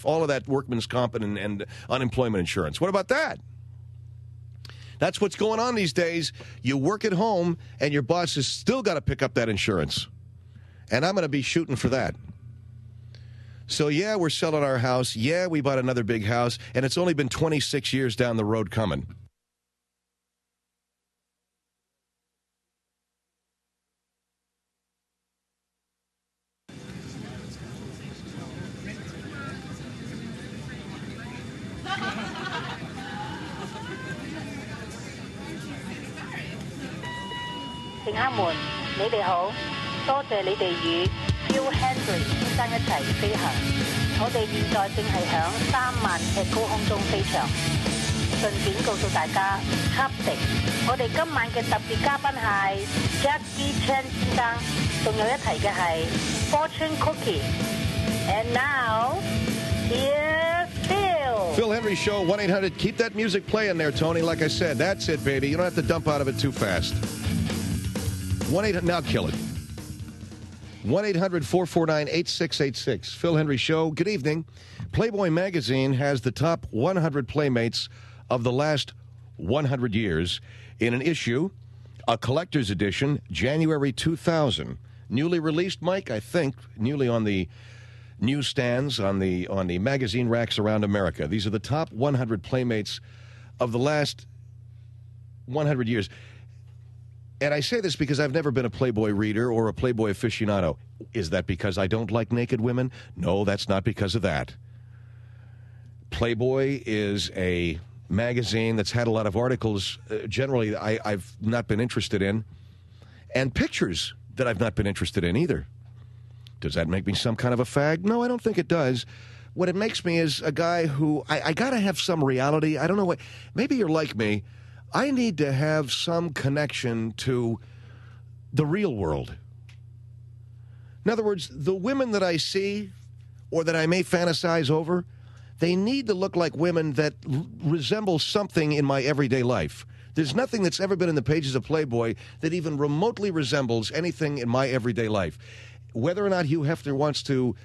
off all of that workman's comp and unemployment insurance. What about that? That's what's going on these days. You work at home, and your boss has still got to pick up that insurance. And I'm going to be shooting for that. So, yeah, we're selling our house. Yeah, we bought another big house, and it's only been 26 years down the road coming. Phil Hendrie 先生一齊飛行，我哋現在正係響3萬尺高空中飛翔。順便告訴大家，恰定我哋今晚嘅特別嘉賓係 Jackie Chan 先生，仲有一提嘅係 Fortune Cookie。And now, here's Phil. Phil Hendrie Show, 1-800. Keep that music playing there, Tony. Like I said, that's it, baby. You don't have to dump out of it too fast. 1-800. Now kill it. 1-800-449-8686. Phil Hendrie Show. Good evening. Playboy magazine has the top 100 playmates of the last 100 years in an issue, a collector's edition, January 2000. Newly released, Mike, I think, newly on the newsstands, on the magazine racks around America. These are the top 100 playmates of the last 100 years. And I say this because I've never been a Playboy reader or a Playboy aficionado. Is that because I don't like naked women? No, that's not because of that. Playboy is a magazine that's had a lot of articles, generally I've not been interested in, and pictures that I've not been interested in either. Does that make me some kind of a fag? No, I don't think it does. What it makes me is a guy who, I got to have some reality. I don't know what, maybe you're like me. I need to have some connection to the real world. In other words, the women that I see or that I may fantasize over, they need to look like women that resemble something in my everyday life. There's nothing that's ever been in the pages of Playboy that even remotely resembles anything in my everyday life. Whether or not Hugh Hefner wants to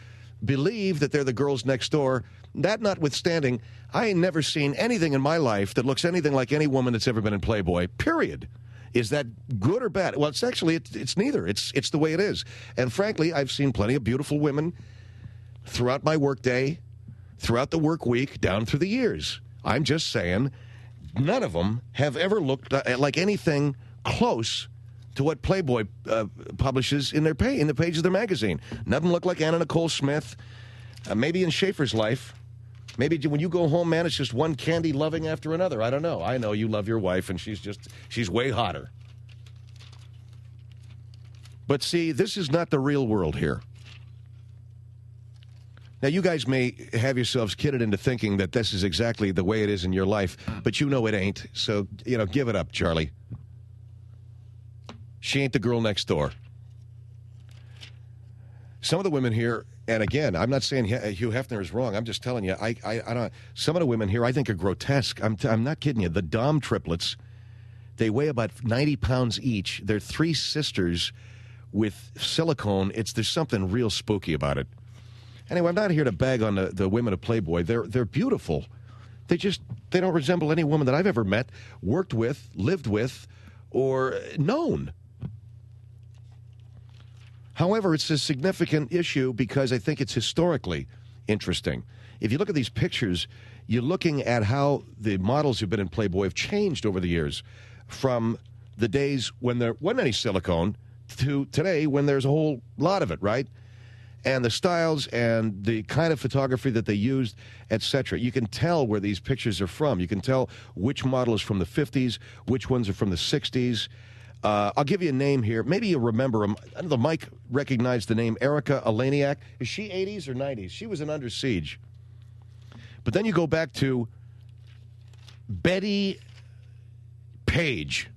believe that they're the girls next door, that notwithstanding, I ain't never seen anything in my life that looks anything like any woman that's ever been in Playboy, period. Is that good or bad? Well, it's actually, it's neither. It's the way it is. And frankly, I've seen plenty of beautiful women throughout my workday, throughout the work week, down through the years. I'm just saying, none of them have ever looked like anything close to what Playboy publishes in the page of their magazine. None of them look like Anna Nicole Smith. Maybe in Schaefer's life. Maybe when you go home, man, it's just one candy loving after another. I don't know. I know you love your wife, and she's way hotter. But see, this is not the real world here. Now, you guys may have yourselves kidded into thinking that this is exactly the way it is in your life, but you know it ain't. So, give it up, Charlie. She ain't the girl next door. Some of the women here, and again, I'm not saying Hugh Hefner is wrong. I'm just telling you, I don't. Some of the women here I think are grotesque. I'm not kidding you. The Dom triplets, they weigh about 90 pounds each. They're three sisters with silicone. There's something real spooky about it. Anyway, I'm not here to bag on the women of Playboy. They're beautiful. They don't resemble any woman that I've ever met, worked with, lived with, or known. However, it's a significant issue because I think it's historically interesting. If you look at these pictures, you're looking at how the models who've been in Playboy have changed over the years, from the days when there wasn't any silicone to today when there's a whole lot of it, right? And the styles and the kind of photography that they used, etc. You can tell where these pictures are from. You can tell which model is from the 50s, which ones are from the 60s. I'll give you a name here. Maybe you'll remember him. I don't know, Mike recognized the name Erica Eleniak. Is she 80s or 90s? She was in Under Siege. But then you go back to Betty Page.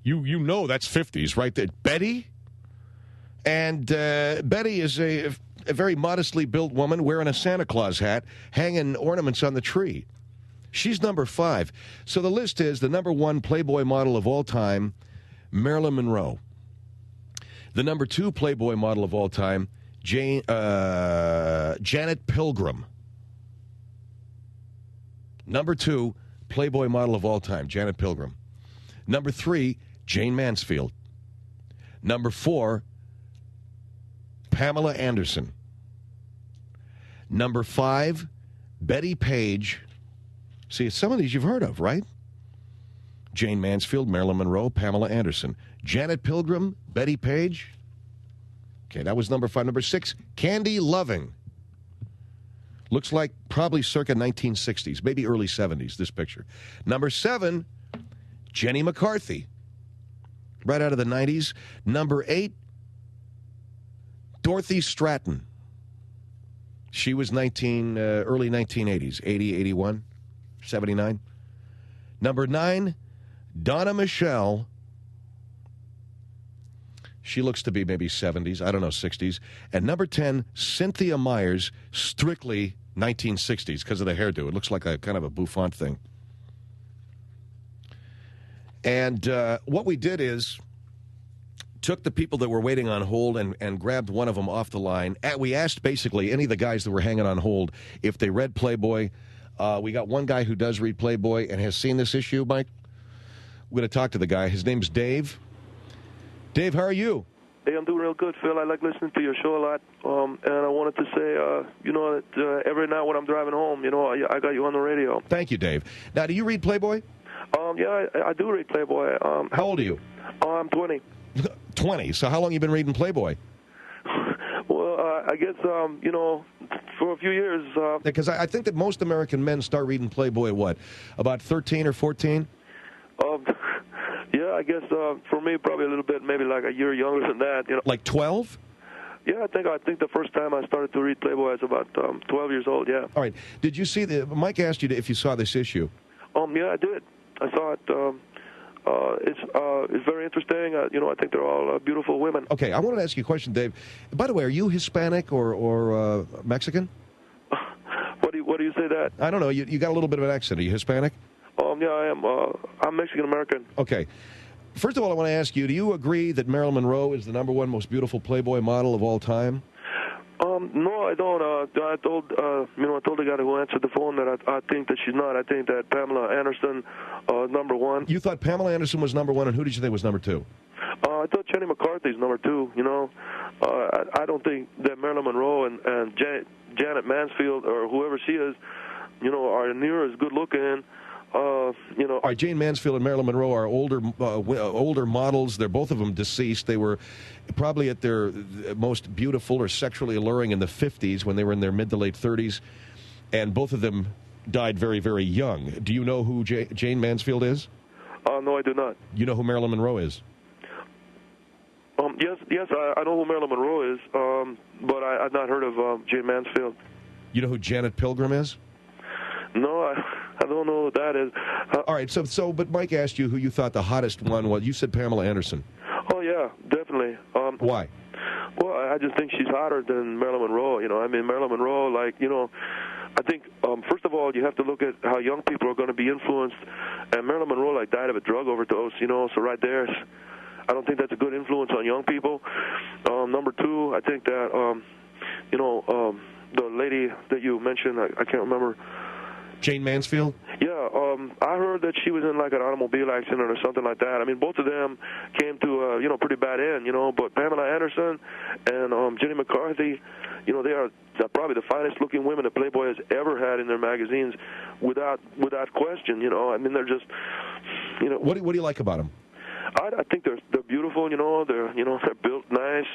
You know that's 50s, right there. Betty? And Betty is a very modestly built woman wearing a Santa Claus hat, hanging ornaments on the tree. She's number 5. So the list is the number 1 Playboy model of all time, Marilyn Monroe. The number 2 Playboy model of all time, Janet Pilgrim. Number 2, Playboy model of all time, Janet Pilgrim. Number 3, Jane Mansfield. Number 4, Pamela Anderson. Number 5, Betty Page. See, some of these you've heard of, right? Jane Mansfield, Marilyn Monroe, Pamela Anderson. Janet Pilgrim, Betty Page. Okay, that was number 5. Number 6, Candy Loving. Looks like probably circa 1960s, maybe early 70s, this picture. Number 7, Jenny McCarthy. Right out of the 90s. Number 8, Dorothy Stratton. She was early 1980s, 80, 81, 79. Number 9, Donna Michelle. She looks to be maybe 70s, I don't know, 60s. And number 10, Cynthia Myers, strictly 1960s because of the hairdo. It looks like a kind of a bouffant thing. And what we did is took the people that were waiting on hold and grabbed one of them off the line. We asked basically any of the guys that were hanging on hold if they read Playboy. We got one guy who does read Playboy and has seen this issue, Mike. We're going to talk to the guy. His name's Dave. Dave, how are you? Hey, I'm doing real good, Phil. I like listening to your show a lot. And I wanted to say, that every night when I'm driving home, I got you on the radio. Thank you, Dave. Now, do you read Playboy? Yeah, I do read Playboy. How old are you? I'm 20. 20. So how long have you been reading Playboy? Well, I guess, for a few years. Because I think that most American men start reading Playboy at what? About 13 or 14? Yeah, I guess for me, probably a little bit, maybe like a year younger than that. Like 12? Yeah, I think the first time I started to read Playboy, I was about 12 years old, yeah. All right. Did you see Mike asked you if you saw this issue. Yeah, I did. I saw it. It's very interesting. I think they're all beautiful women. Okay, I wanted to ask you a question, Dave. By the way, are you Hispanic or Mexican? What do you say that? I don't know. You got a little bit of an accent. Are you Hispanic? Yeah, I am. I'm Mexican-American. Okay. First of all, I want to ask you, do you agree that Marilyn Monroe is the #1 most beautiful Playboy model of all time? No, I don't. I told the guy who answered the phone that I think that she's not. I think that Pamela Anderson #1. You thought Pamela Anderson was #1, and who did you think was #2? I thought Jenny McCarthy's #2. I don't think that Marilyn Monroe and Janet Mansfield or whoever she is, are near as good looking. All right, Jane Mansfield and Marilyn Monroe are older models. They're both of them deceased. They were probably at their most beautiful or sexually alluring in the 50s when they were in their mid to late 30s, and both of them died very, very young. Do you know who Jane Mansfield is? No, I do not. You know who Marilyn Monroe is? Yes, I know who Marilyn Monroe is, but I've not heard of Jane Mansfield. You know who Janet Pilgrim is? No, I don't know who that is. All right, but Mike asked you who you thought the hottest one was. You said Pamela Anderson. Oh, yeah, definitely. Why? Well, I just think she's hotter than Marilyn Monroe. Marilyn Monroe, I think, first of all, you have to look at how young people are going to be influenced. And Marilyn Monroe, died of a drug overdose, so right there, I don't think that's a good influence on young people. Number 2, I think that, the lady that you mentioned, I can't remember. Jane Mansfield? Yeah, I heard that she was in an automobile accident or something like that. I mean, both of them came to a pretty bad end, but Pamela Anderson and Jenny McCarthy, they are probably the finest looking women that Playboy has ever had in their magazines, without question. They're just, What do you like about them? I think they're beautiful. They're built nice.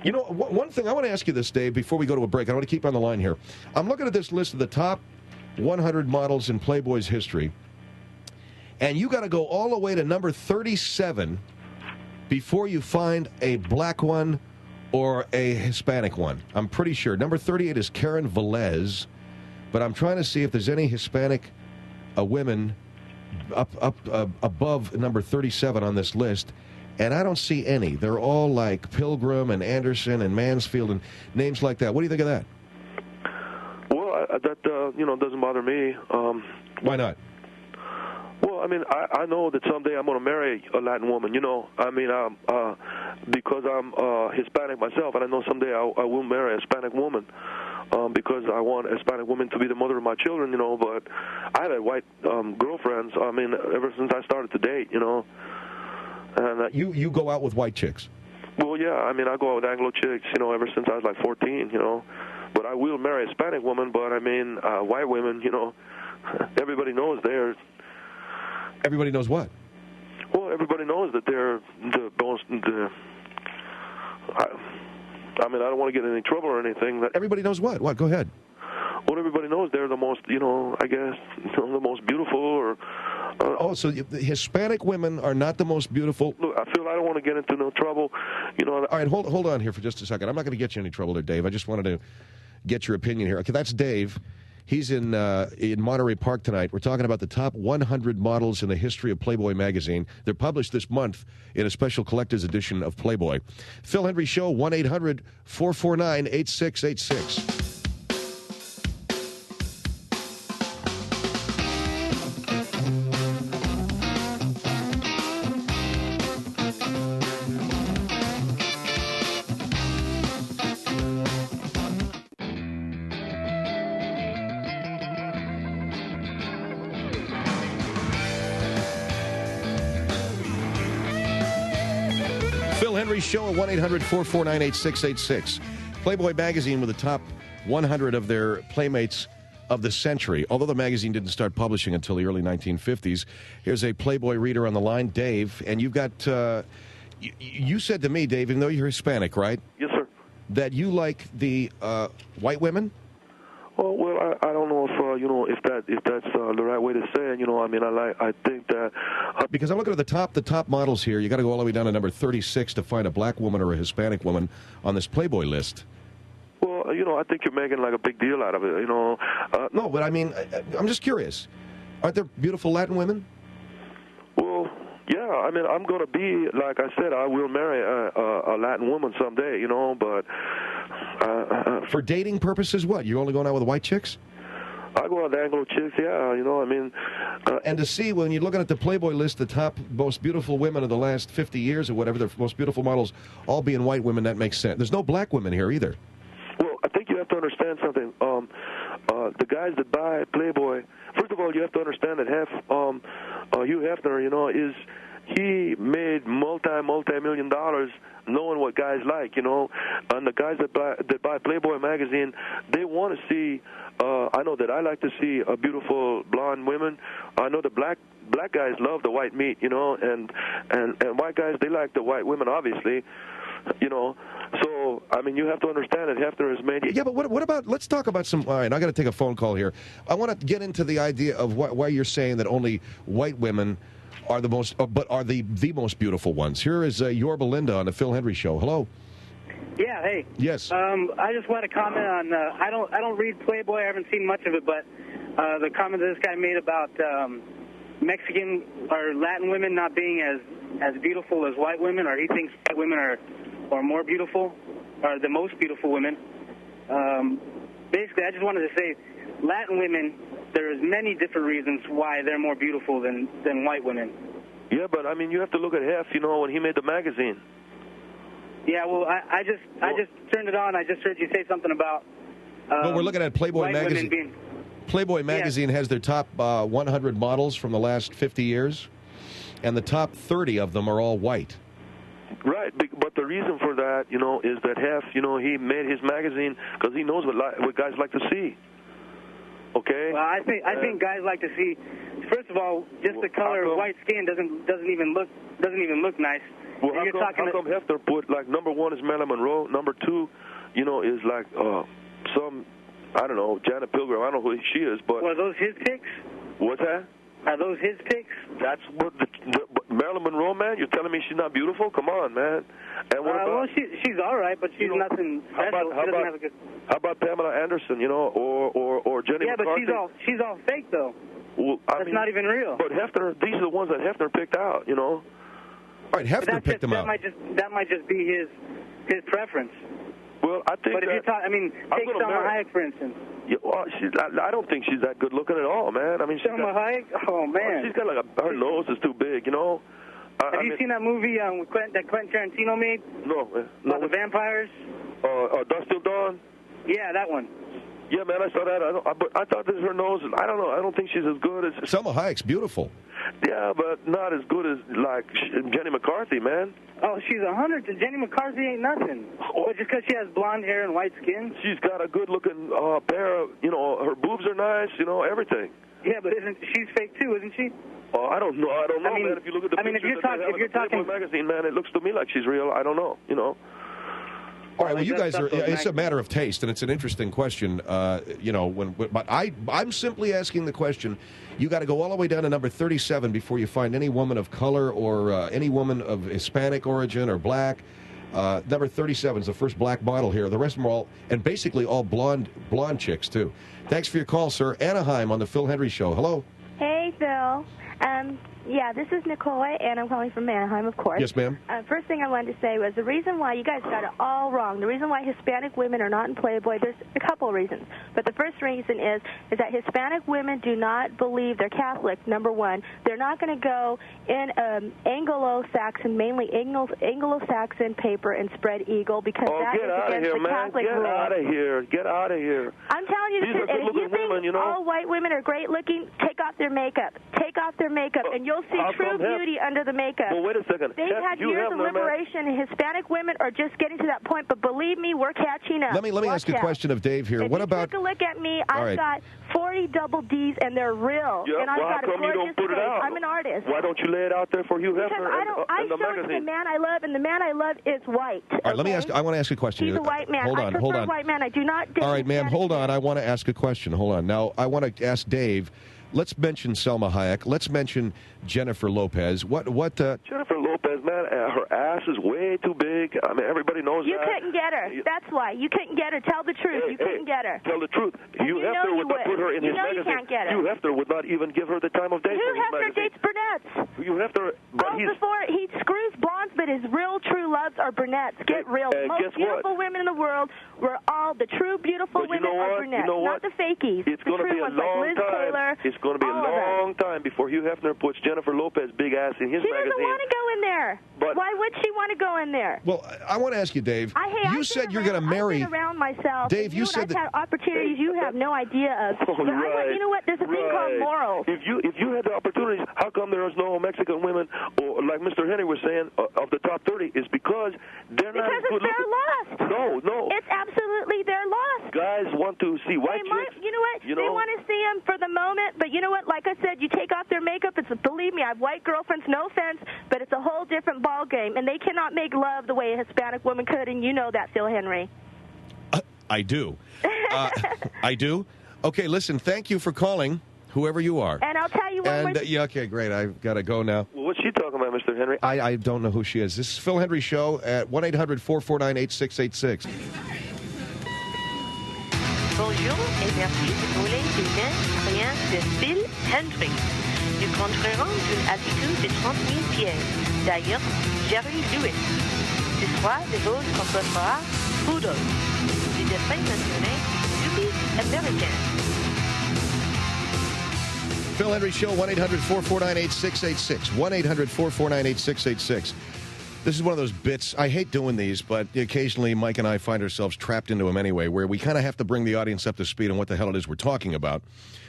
One thing I want to ask you this, Dave, before we go to a break. I want to keep on the line here. I'm looking at this list of the top 100 models in Playboy's history, and you got to go all the way to number 37 before you find a black one or a Hispanic one. I'm pretty sure. Number 38 is Karen Velez, but I'm trying to see if there's any Hispanic women up above number 37 on this list. And I don't see any. They're all like Pilgrim and Anderson and Mansfield and names like that. What do you think of that? Well, that doesn't bother me. Why not? Well, I know that someday I'm going to marry a Latin woman. Because I'm Hispanic myself, and I know someday I will marry a Hispanic woman. because I want a Hispanic woman to be the mother of my children, you know. But I've had white girlfriends, I mean, ever since I started to date, you know. And You go out with white chicks? Well, yeah, I mean, I go out with Anglo chicks, you know, ever since I was like 14, you know. But I will marry a Hispanic woman, but I mean, white women, you know, everybody knows they're... Everybody knows what? Well, everybody knows that they're the most... I mean, I don't want to get in any trouble or anything. Everybody knows what? What? Go ahead. Well, everybody knows they're the most, you know, I guess, the most beautiful or... so the Hispanic women are not the most beautiful? Look, I feel I don't want to get into no trouble, you know. All right, hold on here for just a second. I'm not going to get you in any trouble there, Dave. I just wanted to get your opinion here. Okay, that's Dave. He's in Monterey Park tonight. We're talking about the top 100 models in the history of Playboy magazine. They're published this month in a special collector's edition of Playboy. Phil Hendrie Show, 1-800-449-8686. Phil Hendrie Show at 1-800-449-8686. Playboy magazine with the top 100 of their playmates of the century. Although the magazine didn't start publishing until the early 1950s. Here's a Playboy reader on the line, Dave. And you've got, you said to me, Dave, even though you're Hispanic, right? Yes, sir. That you like the white women? Well, I don't know if you know if that's the right way to say it. You know, I mean, I think that because I'm looking at the top models here. You got to go all the way down to number 36 to find a black woman or a Hispanic woman on this Playboy list. Well, you know, I think you're making like a big deal out of it. You know, no, but I mean, I'm just curious. Aren't there beautiful Latin women? Well, yeah. I mean, I'm going to be, like I said, I will marry a Latin woman someday. You know, but. For dating purposes, what? You're only going out with white chicks? I go out with Anglo chicks, yeah, you know, I mean... and to see, when you're looking at the Playboy list, the top most beautiful women of the last 50 years or whatever, the most beautiful models all being white women, that makes sense. There's no black women here either. Well, I think you have to understand something. The guys that buy Playboy, first of all, you have to understand that Hugh Hefner, you know, he made multi-million dollars knowing what guys like, you know. And the guys that buy Playboy magazine, they want to see, I know that I like to see beautiful blonde women. I know the black guys love the white meat, you know, and white guys, they like the white women, obviously, you know. So, I mean, you have to understand that Hefner has made... Yeah, but what about, let's talk about some, all right, I got to take a phone call here. I want to get into the idea of why you're saying that only white women are the most, but are the most beautiful ones. Here is Yorba Linda on the Phil Hendrie Show. Hello. Yeah. Hey. Yes. I just want to comment on. I don't read Playboy. I haven't seen much of it, but the comment that this guy made about Mexican or Latin women not being as beautiful as white women, or he thinks white women are more beautiful, or the most beautiful women. Basically, I just wanted to say, Latin women, there's many different reasons why they're more beautiful than white women. Yeah, but I mean, you have to look at Hef, you know, when he made the magazine. Yeah, well, I just turned it on. I just heard you say something about. Well, we're looking at Playboy magazine. Playboy magazine has their top 100 models from the last 50 years, and the top 30 of them are all white. Right, but the reason for that, you know, is that Hef, you know, he made his magazine because he knows what guys like to see. Okay. Well, I think guys like to see. First of all, just the color of white skin doesn't even look nice. Well, how come Hefner put like number 1 is Marilyn Monroe, number 2, you know, is like some, I don't know, Janet Pilgrim. I don't know who she is, but are those his picks? What's that? Are those his picks? That's what Marilyn Monroe, man. You're telling me she's not beautiful? Come on, man. And what about, well, she's all right, but she's nothing special. How about Pamela Anderson? You know, or Jenny McCarthy? Yeah, but she's all fake though. Well, that's not even real. But Hefner, these are the ones that Hefner picked out. You know. All right, Hefner picked them out. That might just be his preference. Well, I think. But if you're talking, I mean, take Salma Hayek for instance. Yeah, well, I don't think she's that good looking at all, man. I mean, Salma Hayek. Oh man. She's got like her nose is too big, you know. Have you seen that movie that Quentin Tarantino made? No. About the vampires? Dusk Till Dawn? Yeah, that one. Yeah, man, I saw that. But I thought this is her nose. I don't know. I don't think she's as good as... Selma Hayek's beautiful. Yeah, but not as good as, like, Jenny McCarthy, man. Oh, she's 100. Jenny McCarthy ain't nothing. But just because she has blonde hair and white skin? She's got a good-looking pair of, her boobs are nice, everything. Yeah, but she's fake, too, isn't she? Oh, I don't know, man. If you look at the pictures if you're talking magazine, man, it looks to me like she's real. I don't know, All right, well, you guys are, it's a matter of taste, and it's an interesting question, but I'm simply asking the question. You got to go all the way down to number 37 before you find any woman of color or any woman of Hispanic origin or black. Number 37 is the first black model here. The rest of them are all, and basically all blonde chicks, too. Thanks for your call, sir. Anaheim on the Phil Hendrie Show. Hello. Hey, Phil. Yeah, this is Nicole, and I'm calling from Anaheim, of course. Yes, ma'am. First thing I wanted to say was the reason why you guys got it all wrong, the reason why Hispanic women are not in Playboy, there's a couple of reasons. But the first reason is that Hispanic women do not believe they're Catholic, number one. They're not going to go in Anglo-Saxon, mainly Anglo-Saxon paper and spread eagle because that is against the Catholic rule. Get out of here. Get out of here. I'm telling you, if you think all white women are great looking, take off their makeup. Take off their makeup, and you'll see true beauty under the makeup. Well, wait a second. They've had years of liberation, and Hispanic women are just getting to that point. But believe me, we're catching up. Let me ask a question of Dave here. What about? Take a look at me. I've got 40 double Ds, and they're real. Yeah, and I've got a gorgeous face. I'm an artist. Why don't you lay it out there for Hugh Hefner? Because I show it to the man I love, and the man I love is white. All right, let me ask. I want to ask a question. He's a white man. Hold on, I prefer white man. I do not. All right, ma'am, hold on. I want to ask a question. Hold on. Now, I want to ask Dave. Let's mention Selma Hayek. Let's mention Jennifer Lopez. Jennifer Lopez, man, her ass is way too big. I mean, everybody knows that. You couldn't get her. That's why. You couldn't get her. Tell the truth. You couldn't get her. Tell the truth. Hugh Hefner would not put her in his magazine. You can't get her. Hugh Hefner would not even give her the time of day. Hugh Hefner dates brunettes. Hugh Hefner, before he screws blondes, but his real true loves are brunettes. Get real. The most beautiful women in the world were all the true beautiful women are brunettes, not the fakies. It's going to be a long time. It's going to be a long time before Hugh Hefner puts Jennifer Lopez big ass in his magazine. She doesn't want to go in there. But why would she want to go in there? Well, I want to ask you, Dave. You said you're going to marry. I've been around myself. Dave, you said that. I've had opportunities you have no idea of. Oh, but you know what? There's a thing called morals. If you had the opportunities, how come there is no Mexican women, or like Mr. Henry was saying, of the top 30? It's because they're not as good looking. Because they're lost. No. It's absolutely they're lost. Guys want to see white chicks. You know what? They want to see them for the moment, but you know what? Like I said, you take off their makeup. Believe me, I have white girlfriends. No offense, but it's a whole different ball game, and they cannot make love the way a Hispanic woman could, and you know that, Phil Hendrie. I do. I do. Okay, listen. Thank you for calling, whoever you are. And I'll tell you one more. Yeah, okay, great. I've got to go now. Well, what's she talking about, Mr. Henry? I don't know who she is. This is Phil Hendrie Show at 1-800-449-8686. Bonjour et merci de voler rien de Phil Hendrie. Nous construirons une altitude de 30 000 pieds. D'ailleurs, Jerry Lewis. Ce soir, le vol comportera Rudolph. Du dessin mentionné, Stupid American. Phil Hendrie Show, 1-800-449-8686. 1-800-449-8686. This is one of those bits. I hate doing these, but occasionally Mike and I find ourselves trapped into them anyway, where we kind of have to bring the audience up to speed on what the hell it is we're talking about.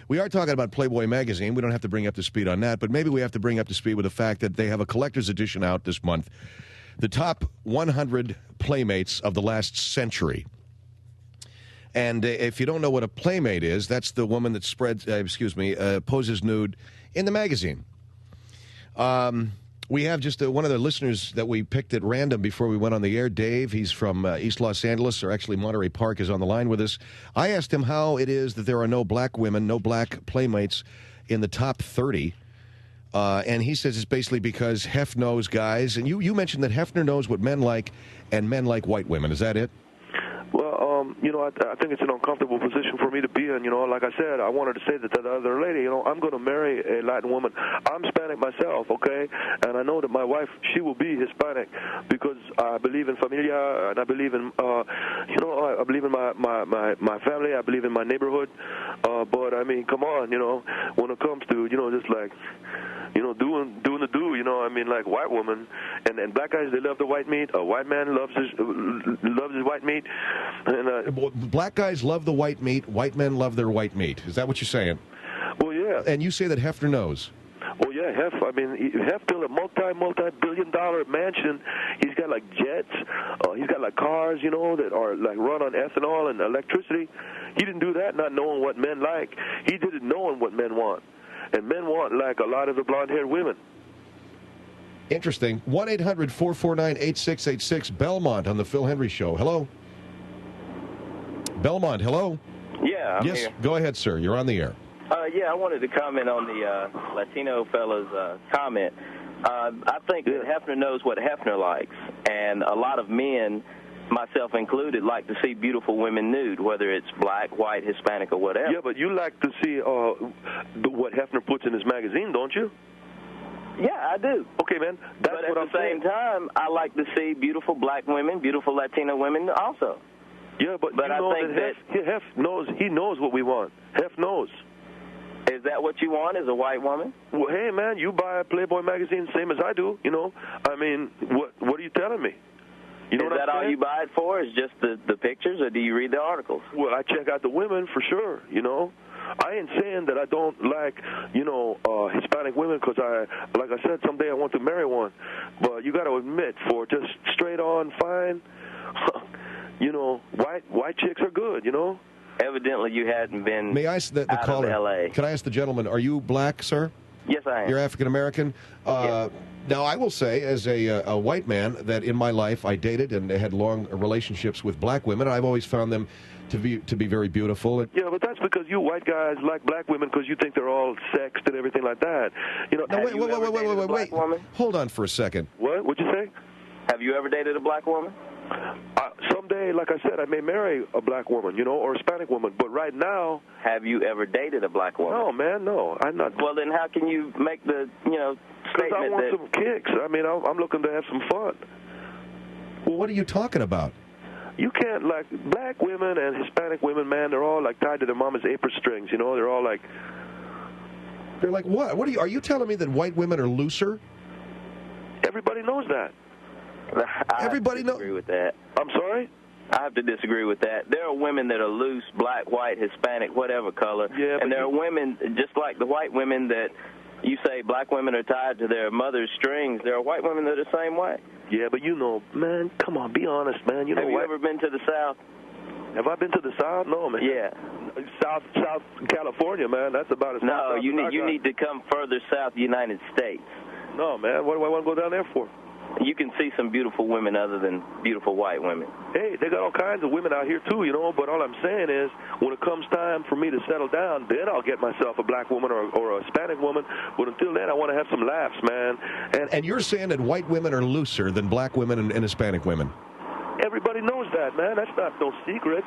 We are talking about Playboy magazine. We don't have to bring up to speed on that, but maybe we have to bring up to speed with the fact that they have a collector's edition out this month. The top 100 playmates of the last century. And if you don't know what a playmate is, that's the woman that poses nude in the magazine. We have just one of the listeners that we picked at random before we went on the air, Dave. He's from East Los Angeles, or actually Monterey Park, is on the line with us. I asked him how it is that there are no black women, no black playmates in the top 30. And he says it's basically because Hef knows guys. And you mentioned that Hefner knows what men like, and men like white women. Is that it? Well, I think it's an uncomfortable position for me to be in. Like I said, I wanted to say that to the other lady, I'm going to marry a Latin woman. I'm Hispanic myself, okay? And I know that my wife, she will be Hispanic because I believe in familia, and I believe in, I believe in my family. I believe in my neighborhood. But, I mean, come on, when it comes to, just like, doing the do, like white woman and black guys, they love the white meat. A white man loves his white meat, and Black guys love the white meat. White men love their white meat. Is that what you're saying? Well, yeah. And you say that Hefner knows. Well, yeah, Hef built a multi-billion-dollar mansion. He's got like jets. He's got like cars, you know, that are like run on ethanol and electricity. He didn't do that not knowing what men like. He did it knowing what men want. And men want like a lot of the blonde-haired women. Interesting. 1-800-449-8686. Belmont on the Phil Hendrie Show. Hello. Belmont, hello. Yeah, I'm yes, here. Go ahead, sir. You're on the air. Yeah, I wanted to comment on the Latino fella's comment. I think that Hefner knows what Hefner likes, and a lot of men, myself included, like to see beautiful women nude, whether it's black, white, Hispanic, or whatever. Yeah, but you like to see what Hefner puts in his magazine, don't you? Yeah, I do. Okay, man. That's but at what the same time, I like to see beautiful black women, beautiful Latino women also. Yeah, but you I know think that Hef knows. He knows what we want. Hef knows. Is that what you want as a white woman? Well, hey, man, you buy a Playboy magazine same as I do, you know. I mean, what are you telling me? You know Is that all you buy it for, is just the pictures, or do you read the articles? Well, I check out the women for sure, you know. I ain't saying that I don't like, you know, Hispanic women because like I said, someday I want to marry one. But you got to admit, for just straight on fine, you know, white chicks are good, you know. Evidently, you hadn't been May I ask the out caller? of L.A. Can I ask the gentleman, are you black, sir? Yes, I am. You're African-American? Yes. Now, I will say, as a white man, that in my life I dated and had long relationships with black women. I've always found them to be very beautiful. Yeah, but that's because you white guys like black women because you think they're all sexed and everything like that. You know. No, wait. Woman? Hold on for a second. What? What'd you say? Have you ever dated a black woman? Someday, like I said, I may marry a black woman, you know, or a Hispanic woman. But right now... Have you ever dated a black woman? No, man, no. I'm not... Well, then how can you make the, statement because I want some kicks. I mean, I'm looking to have some fun. Well, what are you talking about? You can't, like, black women and Hispanic women, man, they're all, like, tied to their mama's apron strings, you know? They're all, like... They're like what? Are you telling me that white women are looser? Everybody knows that. Everybody knows. Disagree with that. I'm sorry? I have to disagree with that. There are women that are loose, black, white, Hispanic, whatever color. Yeah, and there are women, just like the white women that you say black women are tied to their mother's strings. There are white women that are the same way. Yeah, but you know, man, come on, be honest, man. You know, have you ever been to the South? Have I been to the South? No, man. Yeah. South California, man. That's about as far as you need to come further south, United States. No, man. What do I want to go down there for? You can see some beautiful women other than beautiful white women. Hey, they got all kinds of women out here, too, you know, but all I'm saying is when it comes time for me to settle down, then I'll get myself a black woman or a Hispanic woman. But until then, I want to have some laughs, man. And you're saying that white women are looser than black women and Hispanic women? Everybody knows that, man. That's not no secret.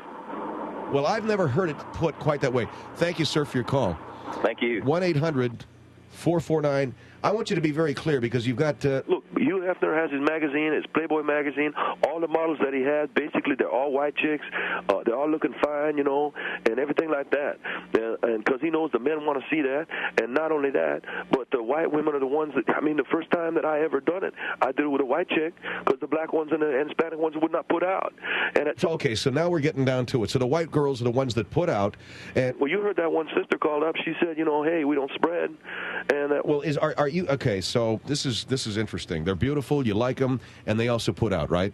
Well, I've never heard it put quite that way. Thank you, sir, for your call. Thank you. 1-800-449. I want you to be very clear because you've got... Look, Hugh Hefner has his magazine, his Playboy magazine. All the models that he has, basically, they're all white chicks. They're all looking fine, you know, and everything like that. And because he knows the men want to see that. And not only that, but the white women are the ones that... I mean, the first time that I ever done it, I did it with a white chick because the black ones and the Hispanic ones would not put out. And okay, so now we're getting down to it. So the white girls are the ones that put out. And well, you heard that one sister called up. She said, you know, hey, we don't spread. And well, are you okay? So this is interesting. They're beautiful. You like them, and they also put out, right?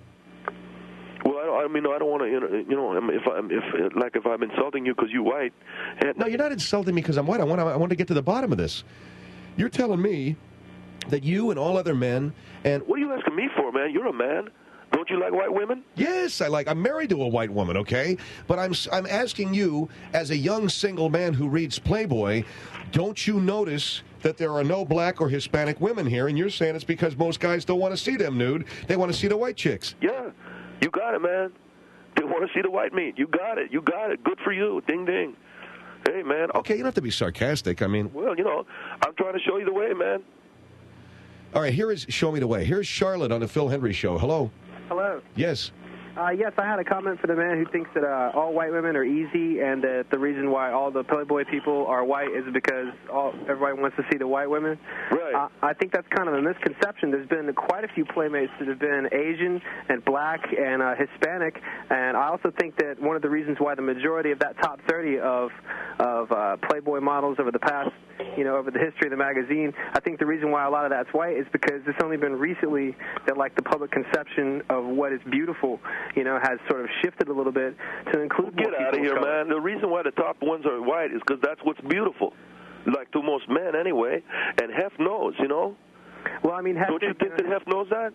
Well, I mean, I don't want to, you know, if I'm insulting you because you're white. No, you're not insulting me because I'm white. I want to get to the bottom of this. You're telling me that you and all other men and what are you asking me for, man? You're a man. Don't you like white women? Yes, I'm married to a white woman, okay? But I'm asking you, as a young single man who reads Playboy, don't you notice that there are no black or Hispanic women here? And you're saying it's because most guys don't want to see them nude. They want to see the white chicks. Yeah, you got it, man. They want to see the white meat. You got it. You got it. Good for you. Ding, ding. Hey, man. Okay, you don't have to be sarcastic. I mean... Well, you know, I'm trying to show you the way, man. All right, show me the way. Here's Charlotte on the Phil Hendrie Show. Hello. Hello. Yes. Yes, I had a comment for the man who thinks that all white women are easy and that the reason why all the Playboy people are white is because everybody wants to see the white women. Right. I think that's kind of a misconception. There's been quite a few playmates that have been Asian and black and Hispanic, and I also think that one of the reasons why the majority of that top 30 of Playboy models over the past, over the history of the magazine, I think the reason why a lot of that's white is because it's only been recently that, like, the public conception of what is beautiful, has sort of shifted a little bit to include more Get out of here, man. The reason why the top ones are white is because that's what's beautiful, like to most men anyway, and Hef knows, Well, I mean, Hef don't you think that Hef knows that?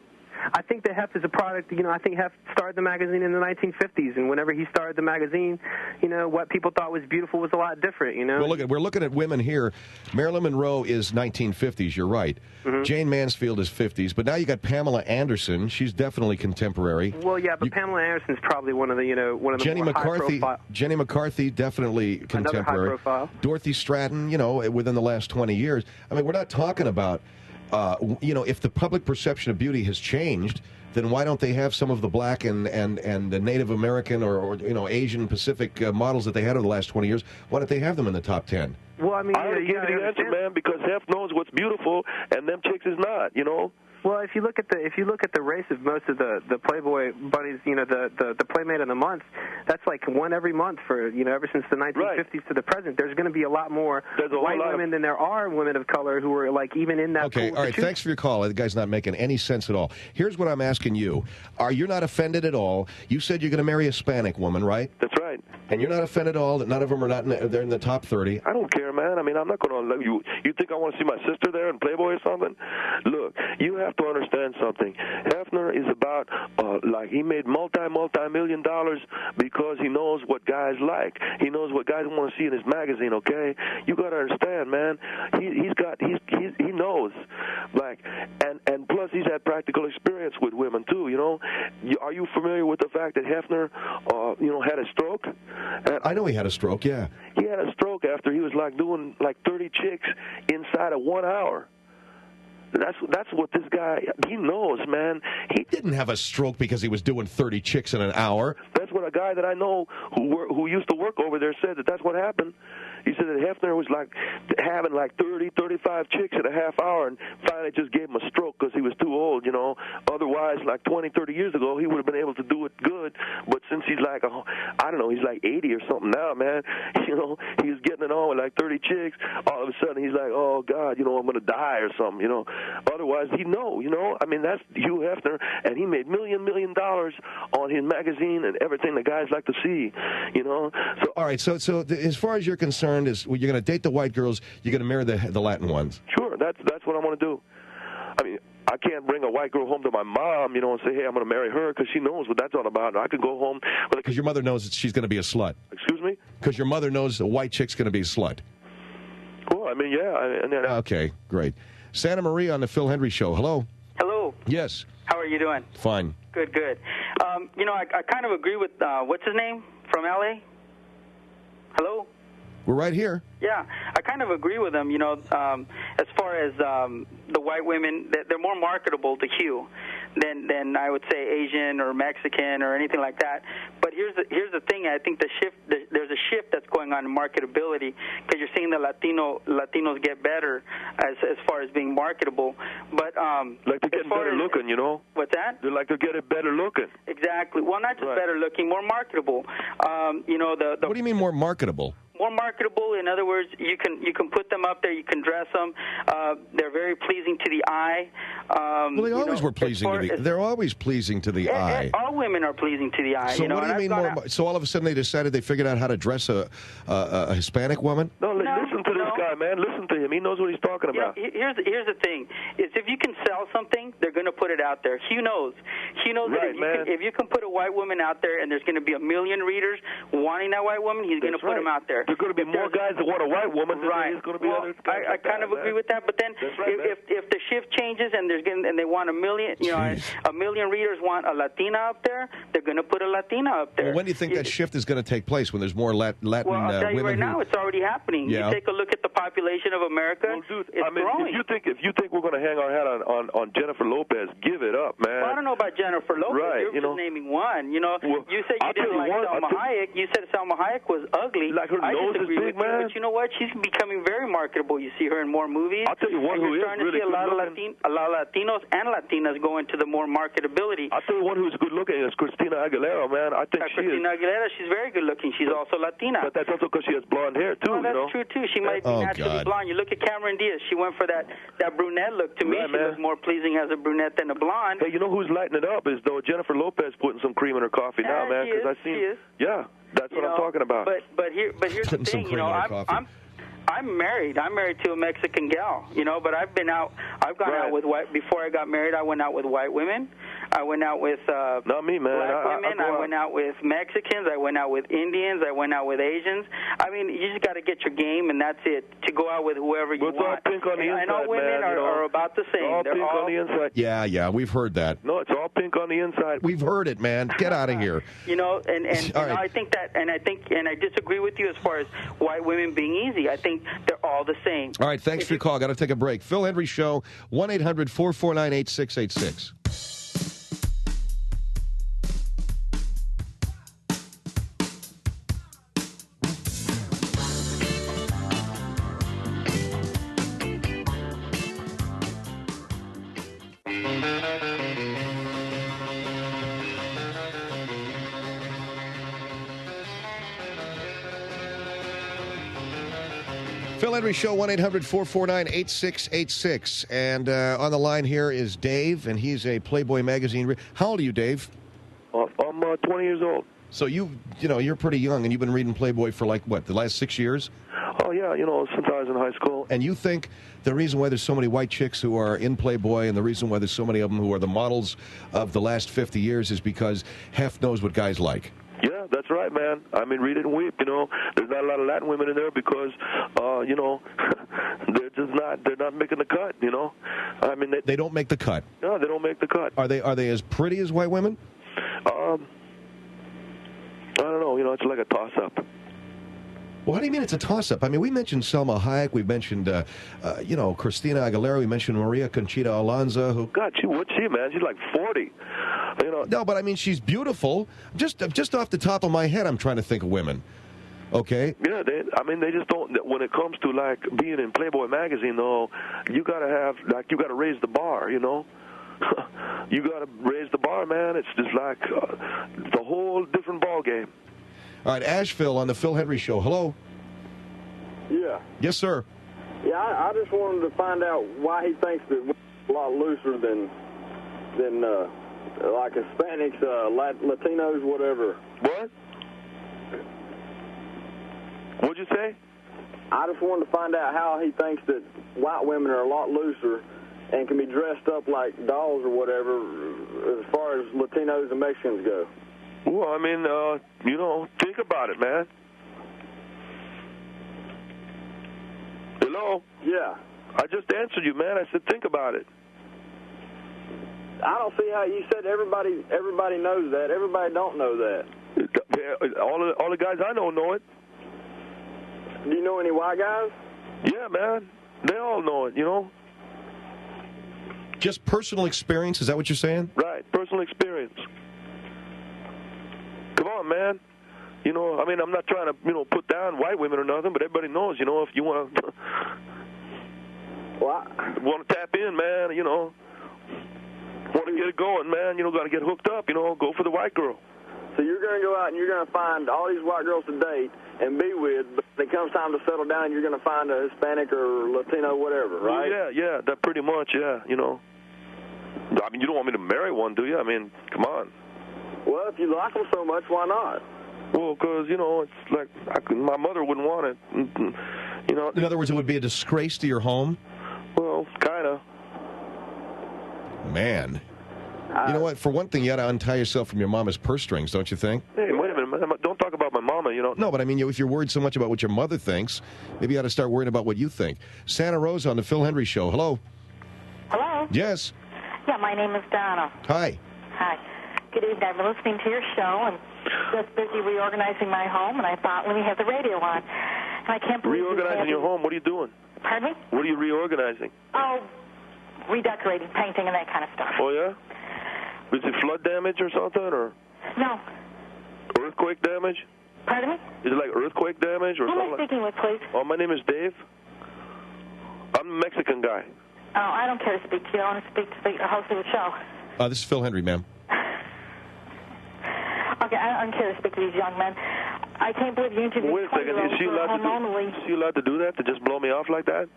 I think that Hef is a product, I think Hef started the magazine in the 1950s, and whenever he started the magazine, what people thought was beautiful was a lot different, Well, we're looking at women here. Marilyn Monroe is 1950s, you're right. Mm-hmm. Jane Mansfield is 50s, but now you got Pamela Anderson. She's definitely contemporary. Well, yeah, but Pamela Anderson's probably one of the, one of the Jenny more McCarthy, high-profile. Jenny McCarthy, definitely contemporary. Another high profile. Dorothy Stratton, within the last 20 years. I mean, we're not talking about, if the public perception of beauty has changed, then why don't they have some of the black and the Native American or Asian Pacific models that they had over the last 20 years? Why don't they have them in the top 10? Well, I mean, I already gave you the answer, man, because Hef knows what's beautiful, and them chicks is not, Well, if you look at the race of most of the Playboy bunnies, the Playmate of the month, that's like one every month for ever since the 1950s to the present. There's going to be a lot more white women than there are women of color who are like even in that. Okay, pool all right. Thanks for your call. The guy's not making any sense at all. Here's what I'm asking you: you're not offended at all? You said you're going to marry a Hispanic woman, right? That's right. And you're not offended at all that none of them are they're in the top 30? I don't care, man. I mean, I'm not going to let you. You think I want to see my sister there in Playboy or something? Look, you have to understand something. Hefner is about he made multi-million dollars because he knows what guys like. He knows what guys want to see in his magazine. Okay, you got to understand, man. He knows, and plus he's had practical experience with women too. Are you familiar with the fact that Hefner, had a stroke? I know he had a stroke. Yeah, he had a stroke after he was doing 30 chicks inside of 1 hour. That's what this guy, he knows, man. He didn't have a stroke because he was doing 30 chicks in an hour. That's what a guy that I know who used to work over there said that's what happened. He said that Hefner was having 30, 35 chicks in a half hour, and finally just gave him a stroke because he was too old, Otherwise, 20, 30 years ago, he would have been able to do it good. But since he's he's 80 or something now, man. He was getting it on with 30 chicks. All of a sudden, he's like, oh, God, I'm going to die or something, Otherwise, he'd know, I mean, that's Hugh Hefner, and he made million dollars on his magazine and everything the guys like to see, So, all right, so as far as you're concerned, is you're going to date the white girls, you're going to marry the Latin ones. Sure, that's what I want to do. I mean, I can't bring a white girl home to my mom, and say, hey, I'm going to marry her because she knows what that's all about. I could go home. Because your mother knows that she's going to be a slut. Excuse me? Because your mother knows a white chick's going to be a slut. Well, I mean, yeah. Okay, great. Santa Maria on the Phil Hendrie Show. Hello. Hello. Yes. How are you doing? Fine. Good. I kind of agree with, what's his name from L.A.? Hello? We're right here. Yeah, I kind of agree with him, as far as the white women, they're more marketable to Hugh than I would say Asian or Mexican or anything like that. But here's the thing. I think there's a shift that's going on in marketability because you're seeing the Latinos get better as far as being marketable. But to get better looking, What's that? They like to get it better looking. Exactly. Well, not just better looking, more marketable. What do you mean more marketable? More marketable, in other words, you can put them up there, you can dress them. They're very pleasing to the eye. Well, they always were pleasing they're always pleasing to the eye. All women are pleasing to the eye. So what do you mean more? So all of a sudden they figured out how to dress a Hispanic woman? No, listen to this guy, man. Listen to him. He knows what he's talking about. Here's the thing: is if you can sell something, they're going to put it out there. Hugh knows. Right, that if you can put a white woman out there, and there's going to be a million readers wanting that white woman, he's going to put them out there. There's going to be more guys that want a white woman than there's going to be other guys. I kind of agree with that, but then if the shift changes and they want a million, a million readers want a Latina up there, they're going to put a Latina up there. Well, when do you think that shift is going to take place? When there's more Latin Well, I'll tell you women right now, it's already happening. Yeah, You take a look at the population of America, well, dude, it's growing. if you think we're going to hang our hat on Jennifer Lopez, give it up, man. Well, I don't know about Jennifer Lopez. Right, You're just naming one. You know, you said you didn't like Salma Hayek. You said Salma Hayek was ugly. Like her nose is big, man. But you know what? She's becoming very marketable. You see her in more movies. I'll tell you one who is really good looking. A lot of Latinos and Latinas go into the more marketability. I'll tell you one who's good looking is Christina Aguilera, man. I think Christina Aguilera, she's very good looking. She's also Latina. But that's also because she has blonde hair, too, well, that's true, too. She might be naturally blonde. You look at Cameron Diaz. She went for that brunette look. To me, she looks more pleasing as a brunette than a blonde. Hey, you know who's lighting it up is, though, Jennifer Lopez putting some cream in her coffee now, man. Because I see. Yeah, that's what I'm talking about. But here's the thing. You know, I'm married. I'm married to a Mexican gal, you know, but I've been out. I've gone out with white. Before I got married, I went out with white women. I went out with not me, man. Black women. I went out with Mexicans. I went out with Indians. I went out with Asians. I mean, you just got to get your game, and that's it. To go out with whoever you want. It's all pink on the inside, I know women are about the same. All pink on the inside. Yeah, we've heard that. No, it's all pink on the inside. We've heard it, man. Get out of here. You know, and I think that, and I disagree with you as far as white women being easy. I think they're all the same. All right, thanks for your call. Got to take a break. Phil Hendrie Show, 1-800-449-8686. Phil Hendrie Show, 1-800-449-8686. And on the line here is Dave, and he's a Playboy magazine. How old are you, Dave? I'm 20 years old. So you're pretty young, and you've been reading Playboy for like, what, the last 6 years? Oh, yeah, since I was in high school. And you think the reason why there's so many white chicks who are in Playboy and the reason why there's so many of them who are the models of the last 50 years is because Hef knows what guys like? Yeah, that's right, man. I mean, read it and weep, There's not a lot of Latin women in there because, they're not making the cut, I mean, they don't make the cut. No, they don't make the cut. Are they as pretty as white women? I don't know. It's like a toss-up. Well, how do you mean it's a toss-up? I mean, we mentioned Salma Hayek. We mentioned, Christina Aguilera. We mentioned Maria Conchita Alonso. Who? God, what's she, man? She's like 40. No, but I mean, she's beautiful. Just off the top of my head, I'm trying to think of women. Okay. Yeah, they just don't. When it comes to like being in Playboy magazine, though, you gotta raise the bar. You gotta raise the bar, man. It's just like the whole different ball game. All right, Asheville on the Phil Hendrie Show. Hello. Yeah. Yes, sir. Yeah, I just wanted to find out why he thinks that we're a lot looser than like Hispanics, Latinos, whatever. What? What'd you say? I just wanted to find out how he thinks that white women are a lot looser and can be dressed up like dolls or whatever as far as Latinos and Mexicans go. Well, I mean, think about it, man. Hello? Yeah. I just answered you, man. I said think about it. I don't see how you said everybody knows that. Everybody don't know that. All the guys I know it. Do you know any white guys? Yeah, man. They all know it, Just personal experience, is that what you're saying? Right, personal experience. Come on, man. I mean, I'm not trying to, put down white women or nothing, but everybody knows, if you want to tap in, man, want to get it going, man, got to get hooked up, go for the white girl. So you're going to go out and you're going to find all these white girls to date and be with, but when it comes time to settle down, you're going to find a Hispanic or Latino, whatever, right? Well, yeah, that pretty much, yeah, I mean, you don't want me to marry one, do you? I mean, come on. Well, if you like them so much, why not? Well, because, it's like my mother wouldn't want it, In other words, it would be a disgrace to your home? Well, kind of. Man. You know what? For one thing, you got to untie yourself from your mama's purse strings, don't you think? Hey, wait a minute. Don't talk about my mama, No, but I mean, if you're worried so much about what your mother thinks, maybe you ought to start worrying about what you think. Santa Rosa on the Phil Hendrie Show. Hello. Hello? Yes. Yeah, my name is Donna. Hi. Hi. Good evening. I've been listening to your show and just busy reorganizing my home, and I thought, let me have the radio on. And I can't believe Reorganizing your home. What are you doing? Pardon me? What are you reorganizing? Oh, redecorating, painting, and that kind of stuff. Oh, yeah? Is it flood damage or something, or No. earthquake damage? Pardon me? Is it like earthquake damage or Who am something? I speaking with, please? Oh, my name is Dave. I'm a Mexican guy. Oh, I don't care to speak to you. I want to speak to the host of the show. This is Phil Hendrie, ma'am. Okay, I don't care to speak to these young men. I can't believe you interviewed Wait a second. Is she allowed to do that? To just blow me off like that?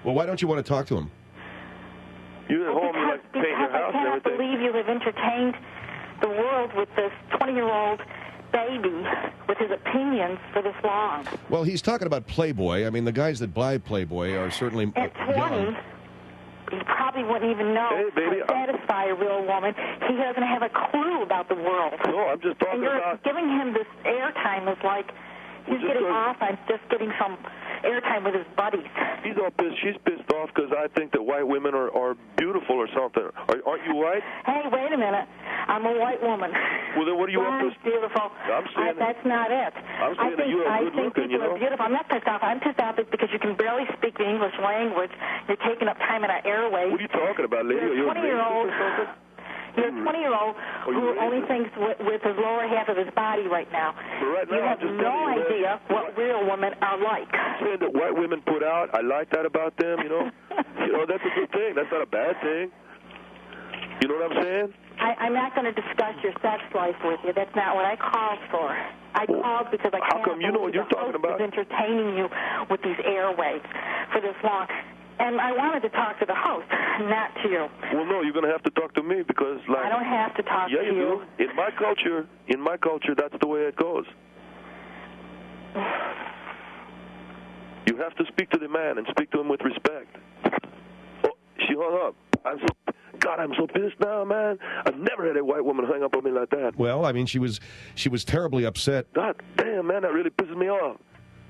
Well, why don't you want to talk to him? You're at home. You like to paint your house and I cannot everything. believe you have entertained the world with this 20-year-old baby with his opinions for this long. Well, he's talking about Playboy. I mean, the guys that buy Playboy are certainly At 20, young. he probably wouldn't even know how to satisfy a real woman. He doesn't have a clue about the world. No, I'm just talking and you're about... giving him this airtime is like he's getting off on just getting some airtime with his buddies. He's all pissed. She's pissed off because I think that white women are beautiful or something. Aren't you white? Hey, wait a minute. I'm a white woman. Well, then what are you up to? Beautiful. I'm saying that's not it. I'm saying that you are good looking, you know? People are beautiful. I'm not pissed off. I'm pissed off because you can barely speak the English language. You're taking up time in our airways. What are you talking about, lady? You're a 20-year-old. You're a 20-year-old who only thinks with his lower half of his body right now. But right now, you have no idea what real women are like. Saying that white women put out, I like that about them, you know? That's a good thing. That's not a bad thing. You know what I'm saying? I'm not going to discuss your sex life with you. That's not what I called for. I called because I can't come you know what you're talking about? is entertaining you with these airwaves for this long. And I wanted to talk to the host, not to you. Well, no, you're going to have to talk to me because, like... I don't have to talk to you. Yeah, you do. In my culture, that's the way it goes. You have to speak to the man and speak to him with respect. Oh, she hung up. I'm so pissed now, man. I've never had a white woman hang up on me like that. Well, I mean, she was terribly upset. God damn, man, that really pisses me off.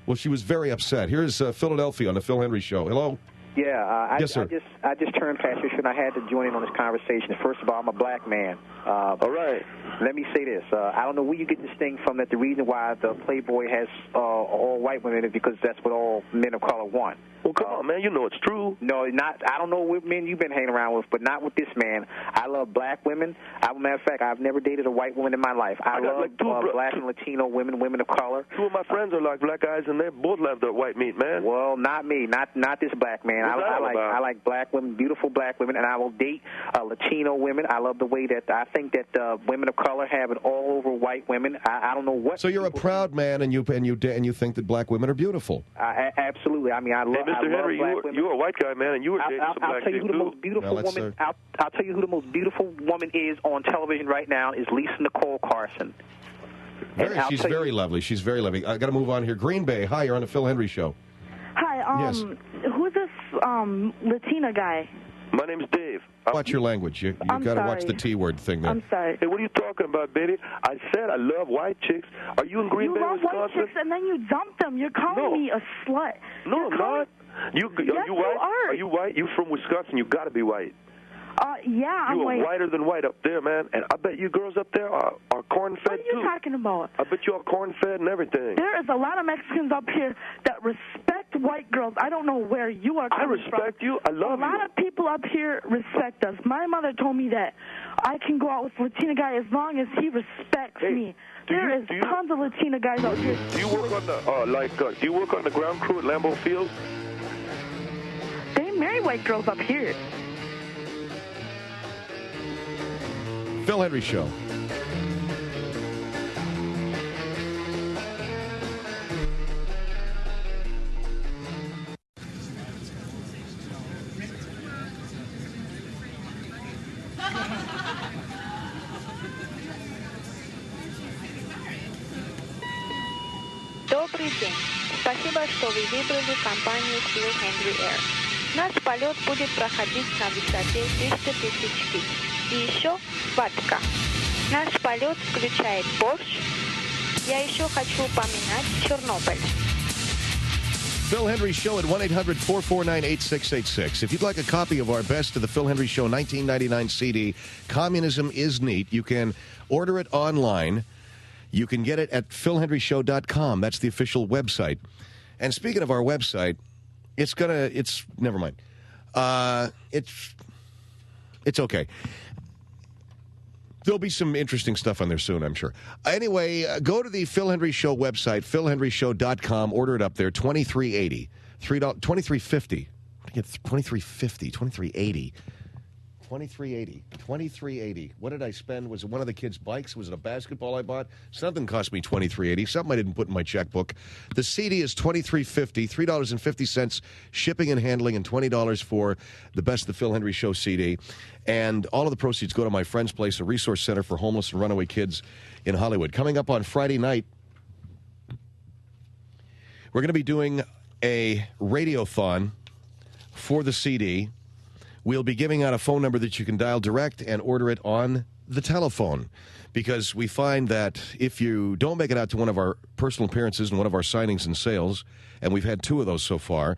Well, she was very upset. Here's Philadelphia on the Phil Hendrie Show. Hello? Yeah, yes, sir. I just turned past you, and I had to join in on this conversation. First of all, I'm a black man. All right. Let me say this. I don't know where you get this thing from, that the reason why the Playboy has all white women is because that's what all men of color want. Well, come on, man. You know it's true. No, not. I don't know what men you've been hanging around with, but not with this man. I love black women. As a matter of fact, I've never dated a white woman in my life. I love black and Latino women, women of color. Two of my friends are like black guys, and they both love the white meat, man. Well, not me. Not this black man. I like black women, beautiful black women, and I will date Latino women. I love the way that I think that women of color have it all over white women. I don't know what. So you're a proud man, and you think that black women are beautiful. Absolutely. I mean, I love. Hey, Mr. Henry, you're a white guy, man, and you were dating some black chicks, too. Most beautiful woman. I'll tell you who the most beautiful woman is on television right now is Lisa Nicole Carson. She's very lovely. She's very lovely. I got to move on here. Green Bay, hi, you're on the Phil Hendrie Show. Hi, yes. Who's this Latina guy? My name's Dave. Watch your language. You got to watch the T-word thing there. I'm sorry. Hey, what are you talking about, baby? I said I love white chicks. Are you in Green Bay, Wisconsin? You love white chicks, and then you dump them. You're calling me a slut. No, I'm not. Are you white? Are you white? You from Wisconsin. You got to be white. Yeah, I'm white. You are whiter than white up there, man. And I bet you girls up there are corn-fed, too. What are you talking about? I bet you are corn-fed and everything. There is a lot of Mexicans up here that respect white girls. I don't know where you are coming from. I respect you. I love you. A lot of people up here respect us. My mother told me that I can go out with a Latina guy as long as he respects me. There is tons of Latina guys out here. Do you work on the do you work on the ground crew at Lambeau Field? They marry white girls up here. Phil Hendrie Show. Добрый день. Спасибо, что вы выбрали компанию Phil Hendrie Air. Наш полет будет проходить на высоте 300 тысяч фит. И еще водка. Наш полет включает борщ. Я еще хочу упоминать Чернобыль. Phil Hendrie Show at 1-800-449-8686. If you'd like a copy of our Best of the Phil Hendrie Show 1999 CD, Communism is Neat, you can order it online. You can get it at philhendrieshow.com. That's the official website. And speaking of our website, never mind. It's okay. There'll be some interesting stuff on there soon, I'm sure. Anyway, go to the Phil Hendrie Show website, philhendrieshow.com. Order it up there, $23.80. $23.50. $23.50. $23.80. $23.80. What did I spend? Was it one of the kids' bikes? Was it a basketball I bought? Something cost me $23.80. Something I didn't put in my checkbook. The CD is $23.50, $3.50 shipping and handling, and $20 for the Best of the Phil Hendrie Show CD. And all of the proceeds go to my friend's place, a resource center for homeless and runaway kids in Hollywood. Coming up on Friday night, we're going to be doing a radiothon for the CD. We'll be giving out a phone number that you can dial direct and order it on the telephone, because we find that if you don't make it out to one of our personal appearances and one of our signings and sales, and we've had 2 of those so far,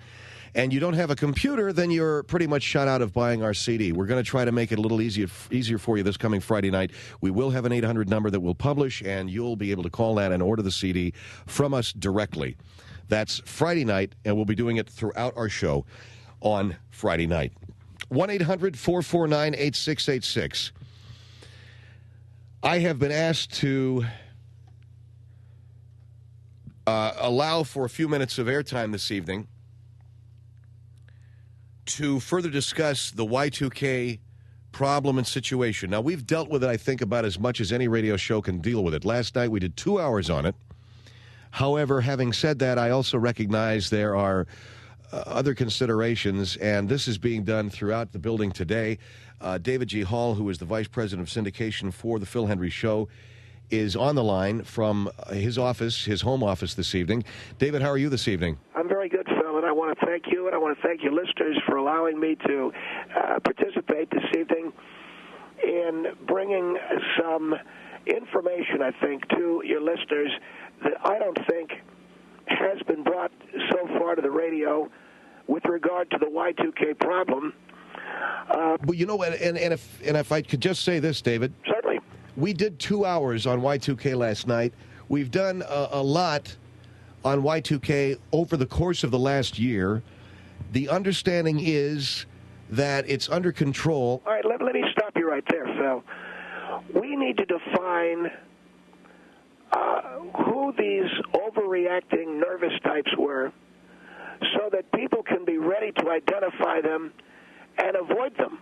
and you don't have a computer, then you're pretty much shut out of buying our CD. We're going to try to make it a little easier for you this coming Friday night. We will have an 800 number that we'll publish, and you'll be able to call that and order the CD from us directly. That's Friday night, and we'll be doing it throughout our show on Friday night. 1-800-449-8686. I have been asked to allow for a few minutes of airtime this evening to further discuss the Y2K problem and situation. Now, we've dealt with it, I think, about as much as any radio show can deal with it. Last night, we did 2 hours on it. However, having said that, I also recognize there are other considerations, and this is being done throughout the building today. David G. Hall, who is the Vice President of Syndication for the Phil Hendrie Show, is on the line from his office, his home office this evening. David, how are you this evening? I'm very good, Phil, and I want to thank you, and I want to thank your listeners for allowing me to participate this evening in bringing some information, I think, to your listeners that I don't think has been brought so far to the radio with regard to the Y2K problem. But you know, and if I could just say this, David. Certainly. We did 2 hours on Y2K last night. We've done a lot on Y2K over the course of the last year. The understanding is that it's under control. All right, let me stop you right there, Phil. We need to define who these overreacting nervous types were so that people can be ready to identify them and avoid them.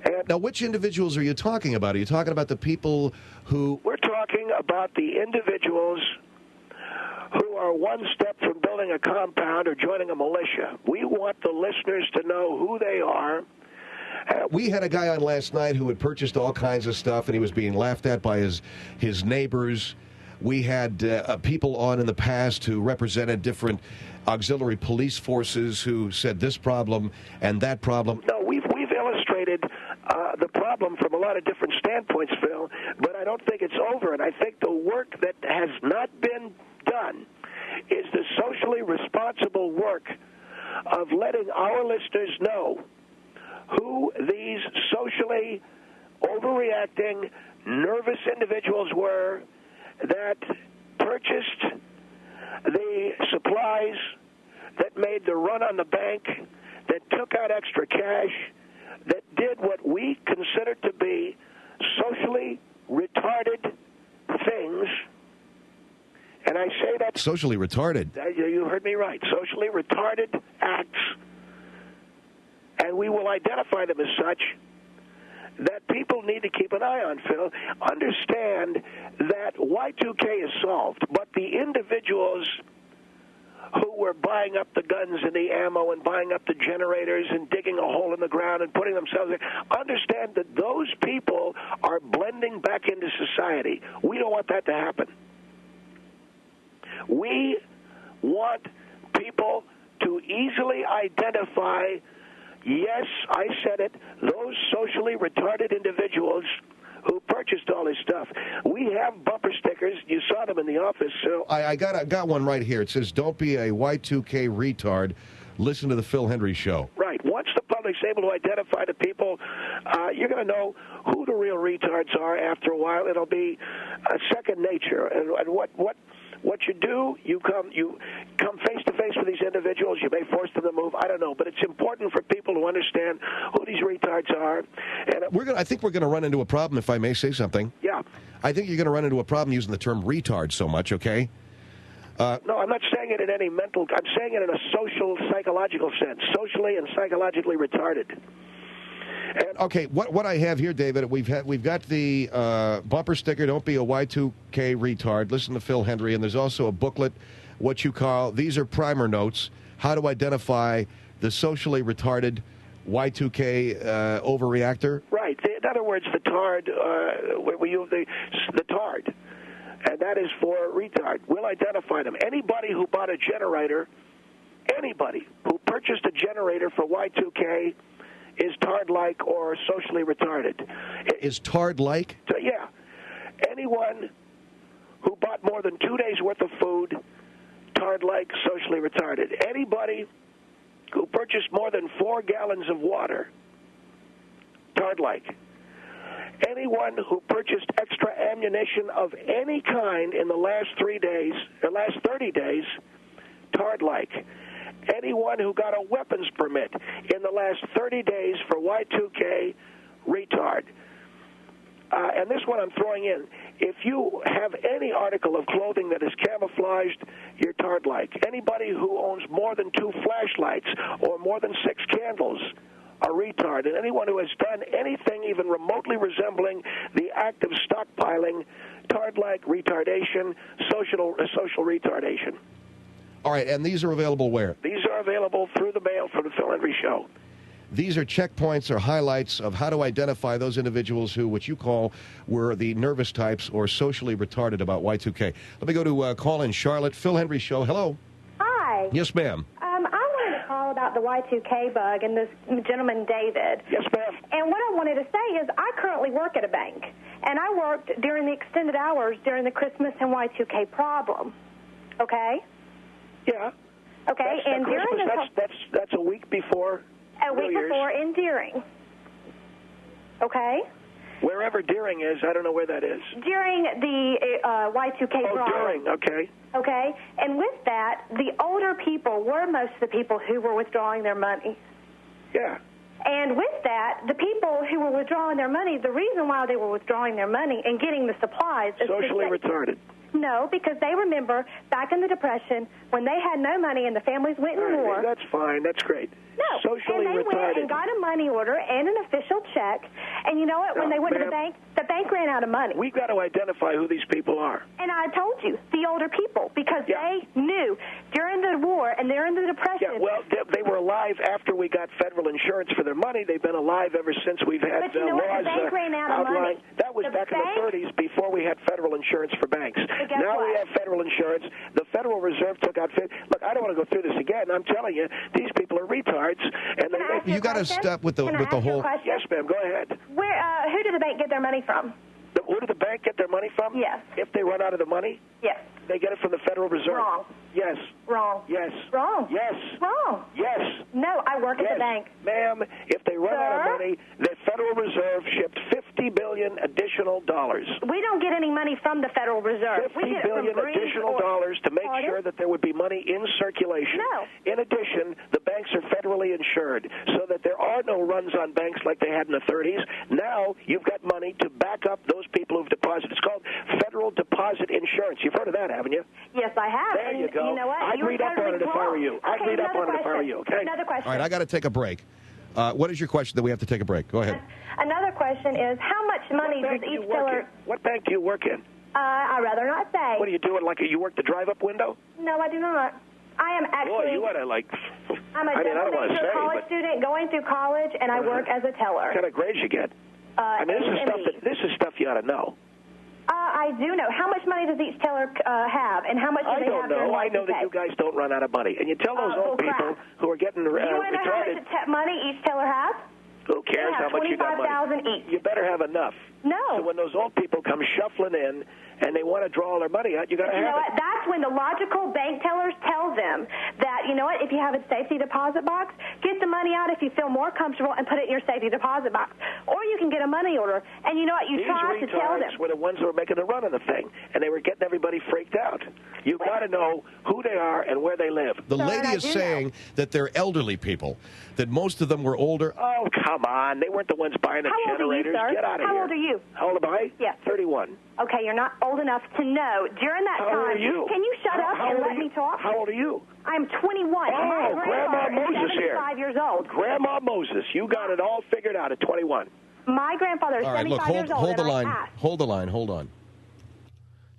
And now, which individuals are you talking about? Are you talking about the people who... We're talking about the individuals who are one step from building a compound or joining a militia. We want the listeners to know who they are. We had a guy on last night who had purchased all kinds of stuff, and he was being laughed at by his neighbors. We had people on in the past who represented different auxiliary police forces who said this problem and that problem. No, we've illustrated the problem from a lot of different standpoints, Phil, but I don't think it's over, and I think the work that has not been done is the socially responsible work of letting our listeners know who these socially overreacting, nervous individuals were that purchased the supplies, that made the run on the bank, that took out extra cash, that did what we consider to be socially retarded things. And I say that... Socially retarded? You heard me right. Socially retarded acts. And we will identify them as such, that people need to keep an eye on, Phil. Understand that Y2K is solved, but the individuals who were buying up the guns and the ammo and buying up the generators and digging a hole in the ground and putting themselves in, understand that those people are blending back into society. We don't want that to happen. We want people to easily identify, yes, I said it, those socially retarded individuals who purchased all this stuff. We have bumper stickers. You saw them in the office, so... I got one right here. It says, don't be a Y2K retard. Listen to the Phil Hendrie Show. Right. Once the public's able to identify the people, you're going to know who the real retards are after a while. It'll be second nature. And what what you do, you come face to face with these individuals. You may force them to move. I don't know, but it's important for people to understand who these retards are. And I think we're going to run into a problem, if I may say something. Yeah. I think you're going to run into a problem using the term retard so much. Okay. No, I'm not saying it in any mental. I'm saying it in a social, psychological sense. Socially and psychologically retarded. And okay, what I have here, David, we've got the bumper sticker, "Don't be a Y2K retard." Listen to Phil Hendrie, and there's also a booklet, what you call, these are primer notes, how to identify the socially retarded Y2K overreactor. Right. In other words, the tard, we use the tard, and that is for retard. We'll identify them. Anybody who bought a generator, anybody who purchased a generator for Y2K is tard-like or socially retarded. Is tard-like? Yeah. Anyone who bought more than 2 days' worth of food, tard-like, socially retarded. Anybody who purchased more than 4 gallons of water, tard-like. Anyone who purchased extra ammunition of any kind in the last 3 days, or last 30 days, tard-like. Anyone who got a weapons permit in the last 30 days for Y2K, retard. And this one I'm throwing in. If you have any article of clothing that is camouflaged, you're tard-like. Anybody who owns more than 2 flashlights or more than 6 candles, a retard. And anyone who has done anything even remotely resembling the act of stockpiling, tard-like, retardation, social retardation. All right, and these are available where? These are available through the mail from the Phil Hendrie Show. These are checkpoints or highlights of how to identify those individuals who, what you call, were the nervous types or socially retarded about Y2K. Let me go to call in Charlotte. Phil Hendrie Show. Hello. Hi. Yes, ma'am. I wanted to call about the Y2K bug and this gentleman, David. Yes, ma'am. And what I wanted to say is I currently work at a bank, and I worked during the extended hours during the Christmas and Y2K problem. Okay? Yeah. Okay, and during that's a week before. A week before and during. Okay? Wherever during is, I don't know where that is. During the Y2K problem. During, okay. Okay? And with that, the older people were most of the people who were withdrawing their money. Yeah. And with that, the people who were withdrawing their money, the reason why they were withdrawing their money and getting the supplies is socially retarded. No, because they remember back in the Depression when they had no money and the families went in war. That's fine. That's great. No, socially and they retarded. went and got a money order and an official check. And you know what? When they went to the bank ran out of money. We've got to identify who these people are. And I told you, the older people, because they knew during the war and during the Depression. Yeah, well, they were alive after we got federal insurance for their money. They've been alive ever since we've had but you know laws what? The bank ran out of money. That was back in the 30s before we had federal insurance for banks. Now we have federal insurance. The Federal Reserve took out. Look, I don't want to go through this again. I'm telling you, these people are retards. And you got to stop with the whole. Yes, ma'am. Go ahead. Who did the bank get their money from? Who did the bank get their money from? Yes. If they run out of the money? Yes. They get it from the Federal Reserve. Wrong. Yes. Wrong. Yes. Wrong. Yes. Wrong. Yes. No, I work at the bank. Ma'am, if they run out of money, the Federal Reserve shipped $50 billion additional dollars. We don't get any money from the Federal Reserve. $50 billion additional dollars to make sure that there would be money in circulation. No. In addition, the banks are federally insured so that there are no runs on banks like they had in the 30s. Now you've got money to back up those people who've deposited. It's called Federal Deposit Insurance. You've heard of that, haven't you? Yes, I have. There you go. You know what? I'd read up on it if I were you. I'd read up on it if I were you, okay? Another question. All right, I got to take a break. What is your question that we have to take a break? Go ahead. Another question is, how much money does each teller... What bank do you work in? I'd rather not say. What are you doing? Like you work the drive-up window? No, I do not. I am actually... Boy, you want to like... I'm a college student going through college, and I work as a teller. What kind of grades you get? This is stuff you ought to know. I do know. How much money does each teller have, and how much do they have? I know that you guys don't run out of money. And you tell those old people who are getting retarded... You want to know how much money each teller has? Who cares how much you got money? $25,000 each. You better have enough. No. So when those old people come shuffling in and they want to draw all their money out, you got to have it. That's when the logical bank tellers tell them that you know what? If you have a safety deposit box, get the money out if you feel more comfortable and put it in your safety deposit box. Or you can get a money order. And you know what? You try to tell them. These retards were the ones who were making the run on the thing, and they were getting everybody freaked out. You've got to know who they are and where they live. The lady is saying that they're elderly people, that most of them were older. Oh, come on. They weren't the ones buying the generators. How old are you, sir? Get out of How here. old are you? How old am I? Yes. 31. Okay, you're not old enough to know. During that How time, old are you? Can you shut up and let me talk? How old are you? I'm 21. Oh, My Grandma grandfather Moses is here. 75 years old. Grandma Moses, you got it all figured out at 21. My grandfather is All right, 75 look, years old. hold the and I line. asked. Hold the line. Hold on.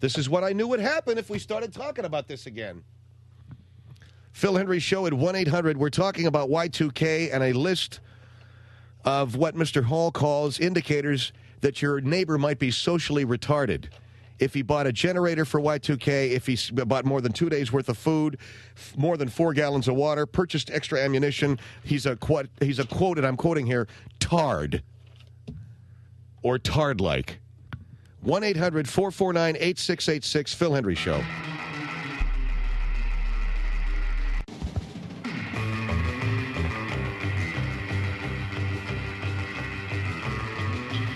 This is what I knew would happen if we started talking about this again. Phil Hendrie Show at 1-800. We're talking about Y2K and a list of what Mr. Hall calls indicators that your neighbor might be socially retarded. If he bought a generator for Y2K, if he bought more than 2 days' worth of food, more than 4 gallons of water, purchased extra ammunition, he's a quote, and I'm quoting here, tard. Or tard-like. 1-800-449-8686, Phil Hendrie Show.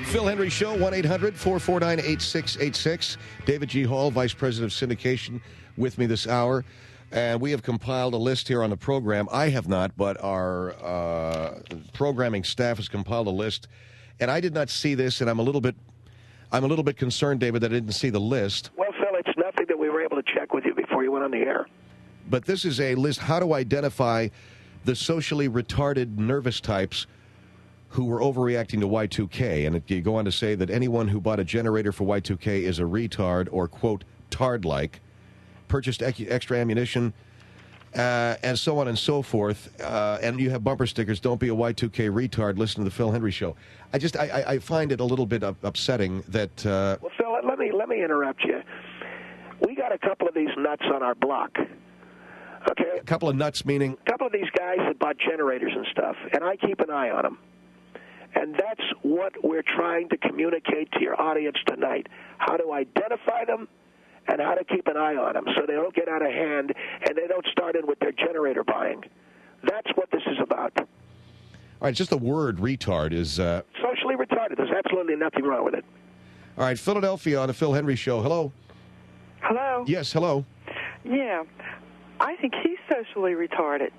Phil Hendrie Show, 1-800-449-8686. David G. Hall, Vice President of Syndication, with me this hour. And we have compiled a list here on the program. I have not, but our programming staff has compiled a list. And I did not see this, and I'm a little bit concerned, David, that I didn't see the list. Well, Phil, it's nothing that we were able to check with you before you went on the air. But this is a list, how to identify the socially retarded nervous types who were overreacting to Y2K. And you go on to say that anyone who bought a generator for Y2K is a retard or, quote, tard-like, purchased extra ammunition, and so on and so forth. And you have bumper stickers, don't be a Y2K retard, listen to the Phil Hendrie Show. I find it a little bit upsetting that... Well, Phil, let me interrupt you. We got a couple of these nuts on our block. Okay? A couple of nuts meaning? A couple of these guys that bought generators and stuff, and I keep an eye on them. And that's what we're trying to communicate to your audience tonight, how to identify them and how to keep an eye on them so they don't get out of hand and they don't start in with their generator buying. That's what this is about. All right, just the word retard is... Socially retarded. There's absolutely nothing wrong with it. All right, Philadelphia on the Phil Hendrie Show. Hello? Hello? Yes, hello. Yeah. I think he's socially retarded.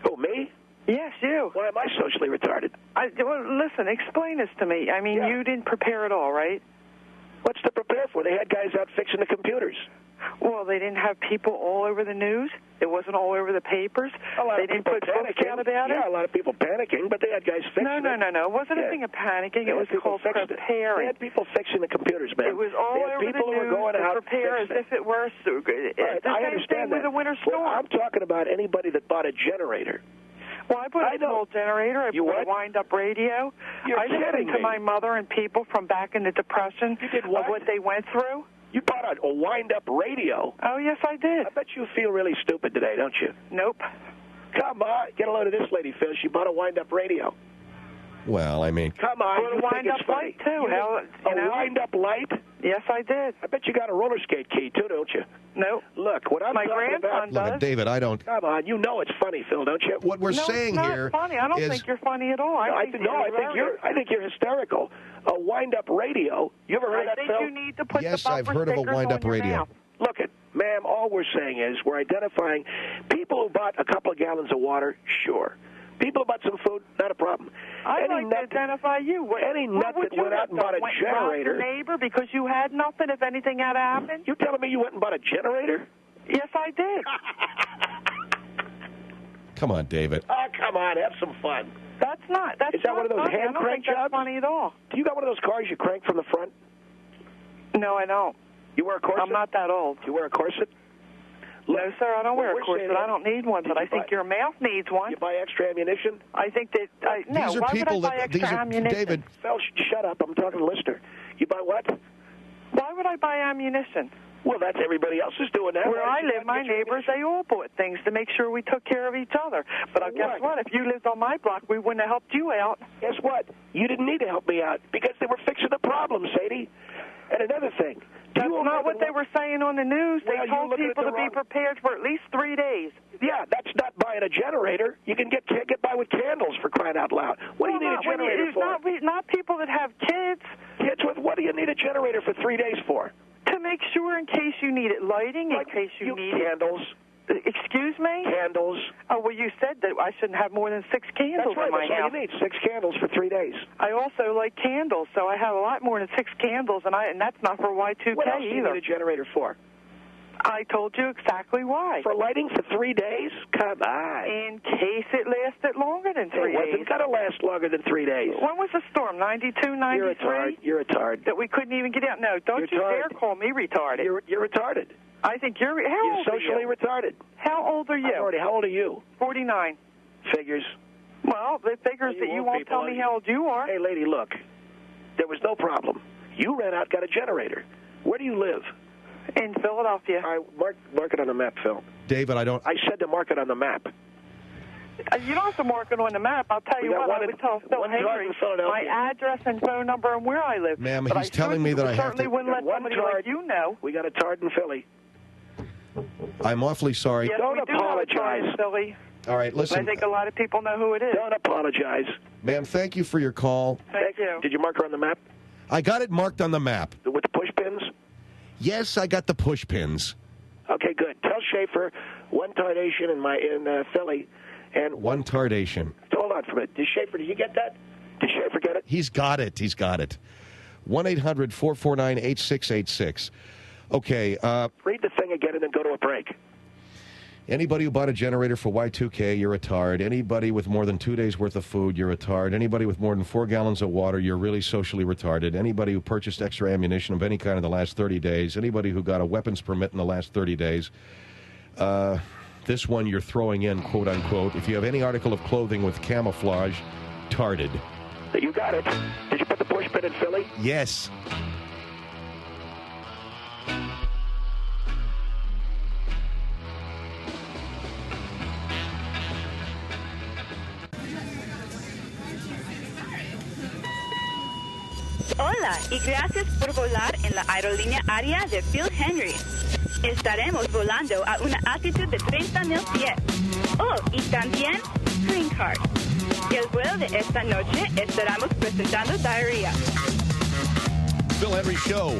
Who, me? Yes, you. Why am I socially retarded? Well, listen, explain this to me. I mean, you didn't prepare at all, right? What's to prepare for? They had guys out fixing the computers. Well, they didn't have people all over the news. It wasn't all over the papers. They didn't put books out about it. Yeah, a lot of people panicking, but they had guys fixing it. No. It wasn't a thing of panicking. It was called preparing. They had people fixing the computers, man. It was all over the people news who were going out to prepare as if it were the I same thing with the winter storm. Well, I'm talking about anybody that bought a generator. Well, I bought a small generator. I bought a wind-up radio. I listened to my mother and people from back in the Depression of what they went through. You bought a wind-up radio? Oh, yes, I did. I bet you feel really stupid today, don't you? Nope. Come on. Get a load of this lady, Phil. She bought a wind-up radio. Well, I mean... Come on. Bought a wind-up light, too. A wind-up light? Yes, I did. I bet you got a roller skate key, too, don't you? Nope. Look, what I'm talking about... Look, David, I don't... Come on. You know it's funny, Phil, don't you? What we're saying here it's not funny. I don't think you're funny at all. I think you're hysterical. A wind-up radio. You ever heard of that, Phil? I think you need to put yes, the I've heard of a wind-up radio. Mouth. Look, ma'am, all we're saying is we're identifying people who bought a couple of gallons of water, sure. People who bought some food, not a problem. I'd like to identify you. Any nut that went out and bought a generator. Your neighbor because you had nothing if anything had happened? You telling me you went and bought a generator? Yes, I did. Come on, David. Oh, come on, have some fun. That's Is that one of those funny. hand crank jobs? That's funny at all. Do you got one of those cars you crank from the front? No, I don't. You wear a corset? I'm not that old. Do you wear a corset? No, sir, I don't wear a corset. I don't need one, but I think your mouth needs one. You buy extra ammunition? I think that... no, these are why people would I buy extra ammunition? David... Phil, shut up. I'm talking to listener. You buy what? Why would I buy ammunition? Well, that's everybody else is doing that. Where I live, my neighbors, they all bought things to make sure we took care of each other. But guess what? If you lived on my block, we wouldn't have helped you out. Guess what? You didn't need to help me out because they were fixing the problem, Sadie. And another thing. That's not what they were saying on the news. They told people to be prepared for at least 3 days. Yeah, generator. You can get by with candles, for crying out loud. What do you need a generator for? Not people that have kids. Kids with what do you need a generator for 3 days for? To make sure in case you need it. Lighting, in case you need candles. Excuse me? Candles. Oh, well, you said that I shouldn't have more than 6 candles in my house. That's all you need, 6 candles for 3 days. I also like candles, so I have a lot more than 6 candles, and that's not for Y2K what else do you need a generator for? I told you exactly why. For lighting for 3 days? Come on. In case it lasted longer than 3 days. It wasn't going to last longer than 3 days. When was the storm? 92, 93? You're a tard. That we couldn't even get out? No, don't you dare call me retarded. You're retarded. I think you're... You're socially retarded. How old are you? How old are you? 49. Figures. Well, it figures that you won't tell me how old you are. Hey, lady, look. There was no problem. You ran out, got a generator. Where do you live? In Philadelphia. All right, mark it on the map, Phil. David, I said to mark it on the map. You don't have to mark it on the map. I'll tell you what. I would tell Phil Hendrie my address and phone number and where I live. Ma'am, he's telling me that I have to... certainly wouldn't let somebody like you know. We got a tard in Philly. I'm awfully sorry. Yes, don't we do apologize. Have a Philly. All right, listen. I think a lot of people know who it is. Don't apologize. Ma'am, thank you for your call. Thank you. Did you mark her on the map? I got it marked on the map. With the push pins? Yes, I got the push pins. Okay, good. Tell Schaefer one tardation in Philly and one tardation. Hold on for a minute. Schaefer, did you get that? Did Schaefer get it? He's got it. 1-800-449-8686. Okay. Read the thing again and then go to a break. Anybody who bought a generator for Y2K, you're a tard. Anybody with more than 2 days' worth of food, you're a tard. Anybody with more than 4 gallons of water, you're really socially retarded. Anybody who purchased extra ammunition of any kind in the last 30 days. Anybody who got a weapons permit in the last 30 days. This one you're throwing in, quote unquote. If you have any article of clothing with camouflage, tarded. You got it. Did you put the push pin in Philly? Yes. Hola y gracias por volar en la aerolínea aérea de Phil Hendrie. Estaremos volando a una altitud de 30,000 pies. Oh, y también Green Card. El vuelo de esta noche estaremos presentando diarrea. Phil Hendrie Show,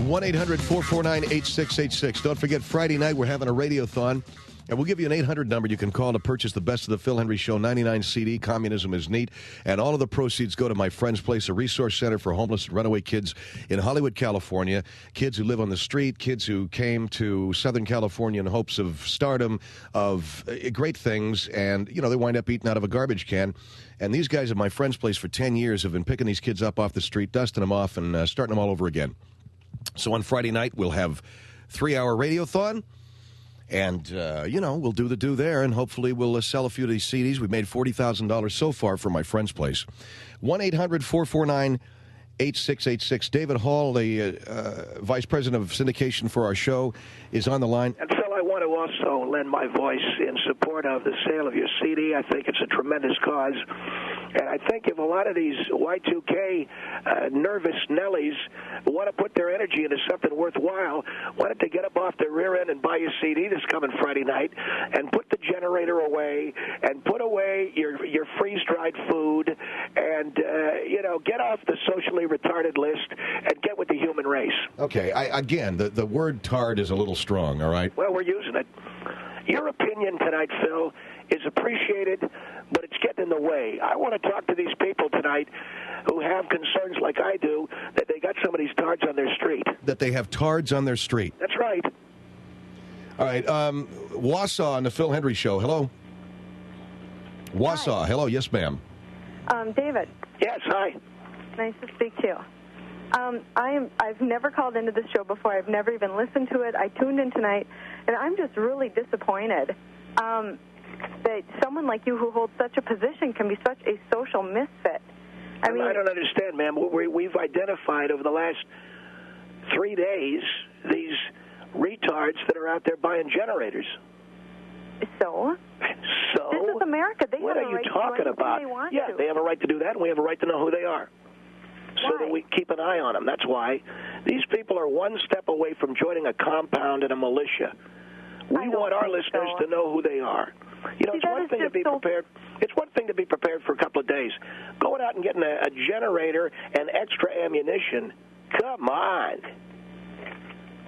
1-800-449-8686. Don't forget, Friday night we're having a radiothon. And we'll give you an 800 number you can call to purchase the best of the Phil Hendrie Show 99 CD, Communism is Neat. And all of the proceeds go to my friend's place, a resource center for homeless and runaway kids in Hollywood, California. Kids who live on the street, kids who came to Southern California in hopes of stardom, of great things. And, they wind up eating out of a garbage can. And these guys at my friend's place for 10 years have been picking these kids up off the street, dusting them off, and starting them all over again. So on Friday night, we'll have 3-hour radiothon. And, we'll do the do there, and hopefully we'll sell a few of these CDs. We've made $40,000 so far from my friend's place. 1-800-449-8686. David Hall, the Vice President of Syndication for our show, is on the line. And Phil, I want to also lend my voice in support of the sale of your CD. I think it's a tremendous cause. And I think if a lot of these Y2K nervous Nellies want to put their energy into something worthwhile, why don't they get up off their rear end and buy your CD this coming Friday night and put the generator away and put away your freeze-dried food and, get off the socially retarded list and get with the human race. Okay, again, the word tard is a little strong, all right? Well, we're using it. Your opinion tonight, Phil, is appreciated, but it's getting in the way. I want to talk to these people tonight who have concerns like I do that they got some of these tards on their street. That they have tards on their street. That's right. All right, Wausau on the Phil Hendrie Show. Hello? Wausau. Hi. Hello. Yes, ma'am. David. Yes, hi. Nice to speak to you. I've never called into this show before. I've never even listened to it. I tuned in tonight, and I'm just really disappointed that someone like you who holds such a position can be such a social misfit. I don't understand, ma'am. We've identified over the last 3 days these retards that are out there buying generators. So? This is America. They what have are a you right talking to do about? they want Yeah, to. they have a right to do that, and we have a right to know who they are. So that we keep an eye on them. That's why these people are one step away from joining a compound and a militia. We want our listeners to know who they are. You know, it's one thing to be prepared. It's one thing to be prepared for a couple of days. Going out and getting a generator and extra ammunition. Come on.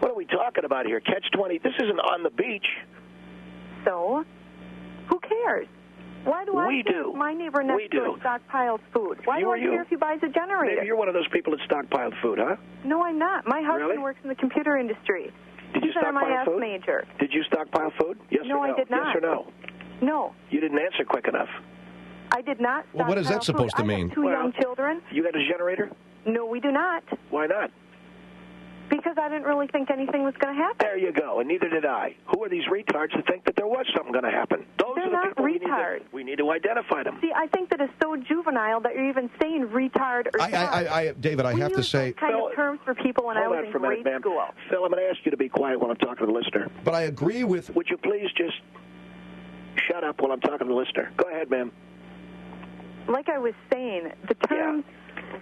What are we talking about here? Catch-20. This isn't on the beach. So, who cares? Why do I care if my neighbor next door stockpiles food? Why do I care if he buys a generator? Maybe you're one of those people that stockpiled food, huh? No, I'm not. My husband works in the computer industry. Did you stockpile food? Major. Did you stockpile food? Yes or no? No, I did not. Yes or no? No. You didn't answer quick enough. I did not stockpile Well, what is that supposed to mean? I have two young children. You got a generator? No, we do not. Why not? Because I didn't really think anything was going to happen. There you go, and neither did I. Who are these retards that think that there was something going to happen? Those They're are the not people retards. we need to identify them. See, I think that it's so juvenile that you're even saying retard or David, I have to say... kind of terms for people when I was in grade school. Phil, I'm going to ask you to be quiet while I'm talking to the listener. But I agree with... Would you please just shut up while I'm talking to the listener? Go ahead, ma'am. Like I was saying, the terms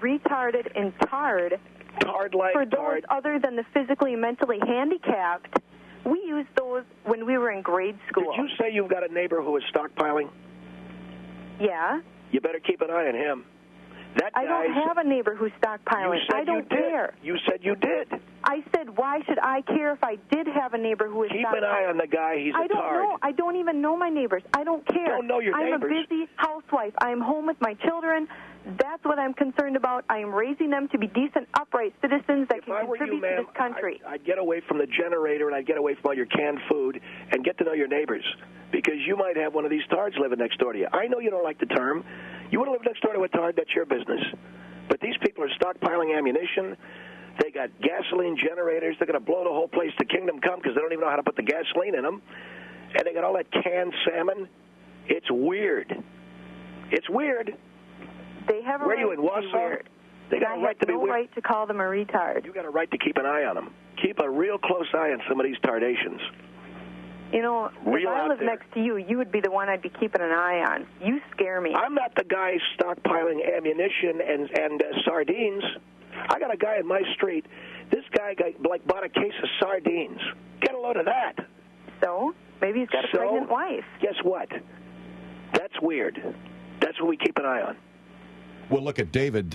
retarded and tard... For those other than the physically and mentally handicapped, we used those when we were in grade school. Did you say you've got a neighbor who is stockpiling? Yeah. You better keep an eye on him. I don't have a neighbor who's stockpiling. I don't care. You said you did. I said, why should I care if I did have a neighbor who is stockpiling? Keep an eye on the guy. He's a tard. I don't even know my neighbors. I don't care. You don't know your neighbors. I'm a busy housewife. I'm home with my children. That's what I'm concerned about. I am raising them to be decent, upright citizens that can contribute to this country. I'd get away from the generator and I'd get away from all your canned food and get to know your neighbors, because you might have one of these tards living next door to you. I know you don't like the term. You want to live next door to a tard, that's your business. But these people are stockpiling ammunition. They got gasoline generators. They're going to blow the whole place to kingdom come because they don't even know how to put the gasoline in them. And they got all that canned salmon. It's weird. It's weird. They have a right right to be weird. They got a right to be weird. I have no right to call them a retard. You got a right to keep an eye on them. Keep a real close eye on some of these tardations. You know, if I lived next to you, you would be the one I'd be keeping an eye on. You scare me. I'm not the guy stockpiling ammunition and sardines. I got a guy in my street. This guy bought a case of sardines. Get a load of that. So? Maybe he's got a pregnant wife. Guess what? That's weird. That's what we keep an eye on. Well, look at David.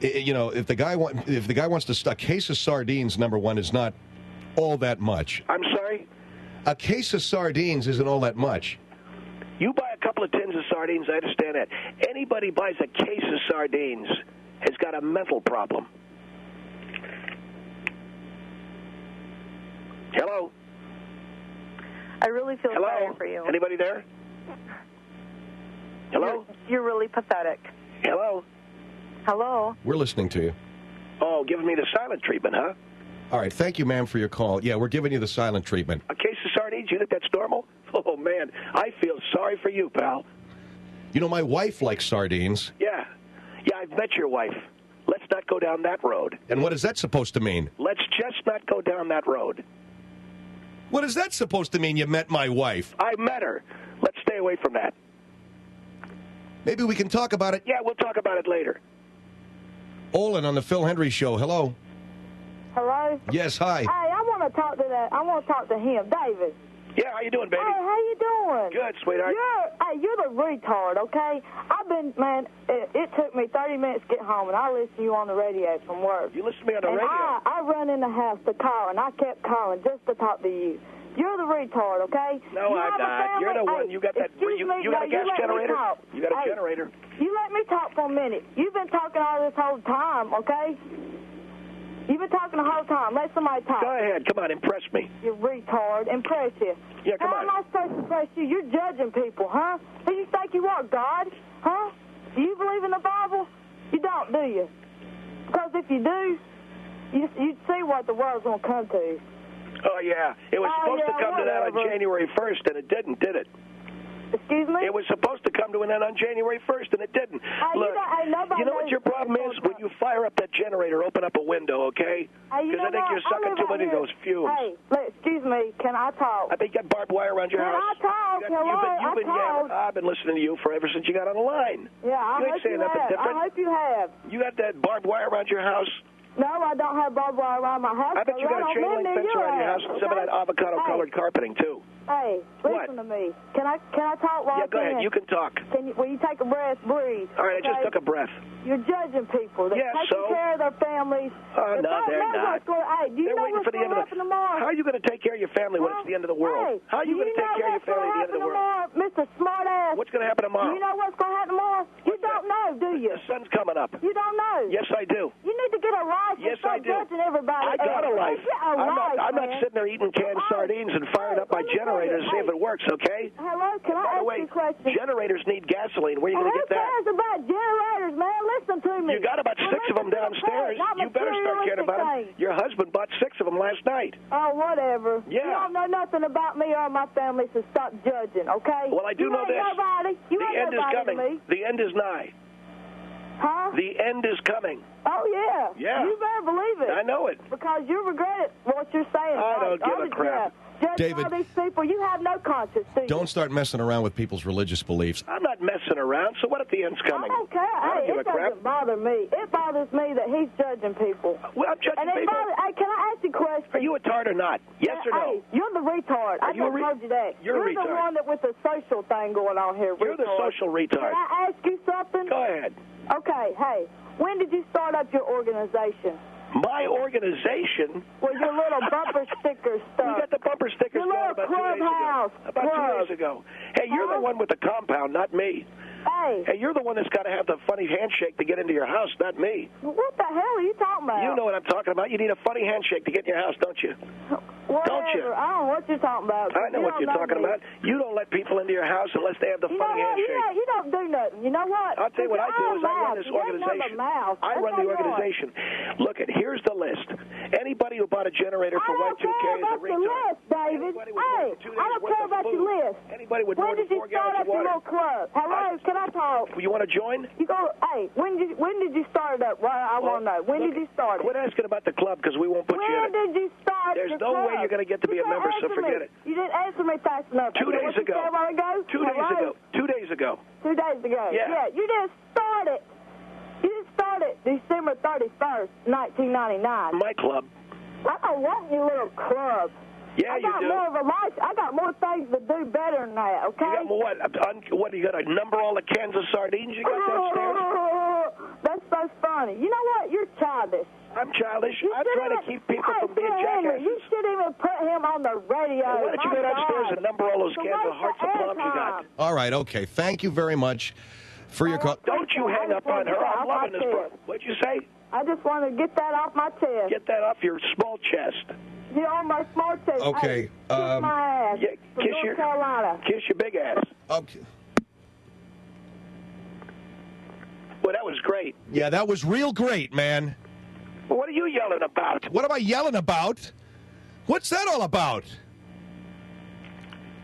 You know, if the guy wants to a case of sardines, number one, is not all that much. I'm sorry? A case of sardines isn't all that much. You buy a couple of tins of sardines, I understand that. Anybody buys a case of sardines has got a mental problem. Hello? I really feel sorry for you. Anybody there? Hello? You're really pathetic. Hello? Hello? We're listening to you. Oh, giving me the silent treatment, huh? All right, thank you, ma'am, for your call. Yeah, we're giving you the silent treatment. A case of sardines, you think that's normal? Oh, man, I feel sorry for you, pal. You know, my wife likes sardines. Yeah, I've met your wife. Let's not go down that road. And what is that supposed to mean? Let's just not go down that road. What is that supposed to mean, you met my wife? I met her. Let's stay away from that. Maybe we can talk about it. Yeah, we'll talk about it later. Olin on the Phil Hendrie Show. Hello. Hello? Yes, hi. Hey, I want to talk to him, David. Yeah, how you doing, baby? Hey, how you doing? Good, sweetheart. You're the retard, okay? It took me 30 minutes to get home, and I listened to you on the radio from work. You listen to me on the radio? I run in the house to call, and I kept calling just to talk to you. You're the retard, okay? No, I'm not. You're the one. You got that. You got a gas generator? You got a generator? You let me talk for a minute. You've been talking all this whole time, okay? You've been talking the whole time. Let somebody talk. Go ahead. Come on, impress me. You retard. Impress you. Yeah, come on. How am I supposed to impress you? You're judging people, huh? Who you think you are, God? Huh? Do you believe in the Bible? You don't, do you? Because if you do, you'd see what the world's going to come to. Oh, yeah. It was supposed to come to that on January 1st, and it didn't, did it? Excuse me? It was supposed to come to an end on January 1st, and it didn't. Look, you know what your problem is? When you fire up that generator, open up a window, okay? Because I think you're sucking too many of those fumes. Hey, excuse me. Can I talk? I think you got barbed wire around your house. Can I talk? I've been listening to you ever since you got on the line. Yeah, I hope you have. You got that barbed wire around your house? No, I don't have barbed wire around my house. I bet you got a chain link fence around your house and some of that avocado-colored carpeting, too. Hey, listen to me. Can I talk while Yeah, go ahead. You can talk. Will you take a breath, breathe? All right, I just took a breath. You're judging people. They're taking care of their families. Oh, no, they're not. Hey, do you know what's going to happen tomorrow? How are you going to take care of your family when it's the end of the world? Hey, How are you going to take care of your family at the end of the world? Mr. Smartass. What's going to happen tomorrow? Do you know what's going to happen tomorrow? You don't know, do you? The sun's coming up. You don't know. Yes, I do. You need to get a life and start judging everybody. I got a life. I'm not man. sitting there eating canned sardines and firing up my generator to see if it works, okay? Hello, can I ask you a question? Generators need gasoline. Where are you going to get that? Who cares about generators, man? Listen to me. You got about 6 of them downstairs. You better start caring about them. Your husband bought 6 of them last night. Oh, whatever. Yeah. You don't know nothing about me or my family, so stop judging, okay? Well, I do know this. You the ain't end is nobody coming. to me. The end is nigh. Huh? The end is coming. Oh, yeah. Yeah. You better believe it. I know it. Because you regret what you're saying. I don't give a crap. David, all these people, you have no conscience, do you? Don't start messing around with people's religious beliefs. I'm not messing around, so what if the end's coming? I don't care. I don't give a crap. Doesn't bother me. It bothers me that he's judging people. Well, I'm judging people. Hey, can I ask you a question? Are you a tard or not? Yes or no? Hey, you're the retard. I just told you that. You're a the retard. one that with the social thing going on here. You're the social retard. Can I ask you something? Go ahead. Okay, hey, when did you start up your organization? My organization? Well, your little bumper sticker stuff. We got the bumper stickers your going about 2 days ago. About 2 days ago. Hey, you're the one with the compound, not me. Hey, you're the one that's got to have the funny handshake to get into your house, not me. What the hell are you talking about? You know what I'm talking about. You need a funny handshake to get in your house, don't you? Whatever. Don't you? I don't know what you're talking about. I know what you're talking about. You don't let people into your house unless they have the funny handshake. You don't do nothing. You know what? I'll tell you what I do is I run this organization. I run the organization. Look, here's the list. Anybody who bought a generator for Y2K is a retard. I don't care about your list, David. Hey, I don't care about your list. Anybody with when more than 4 gallons of water. When did you start up your little club? Hello, can I talk? You want to join? You go. Hey, when did you start it up? Well, I want to know. When did you start it? Quit asking about the club because we won't put you in it. When did you start There's the no club? way you're going to get to be a member, so forget it. You didn't answer me fast enough. 2 days ago. 2 days ago. 2 days ago. 2 days ago. Yeah. You didn't start it. You didn't start it December 31st, 1999. My club. I don't want your little club. Yeah, you do. I got more of a life. I got more things to do better than that, okay? You got what? What, you got to number all the cans of sardines you got downstairs? That's so funny. You know what? You're childish. I'm childish. I'm trying to keep people from being jackasses. You shouldn't even put him on the radio. Why don't you go downstairs and number all those cans of hearts of plums you got? All right, okay. Thank you very much for your call. Don't you hang up on her. I'm loving this part. What'd you say? I just want to get that off my chest. Get that off your small chest. You're on my small chest. Okay. Hey, kiss my ass. From North Carolina. Kiss your big ass. Okay. Well, that was great. Yeah, that was real great, man. Well, what are you yelling about? What am I yelling about? What's that all about?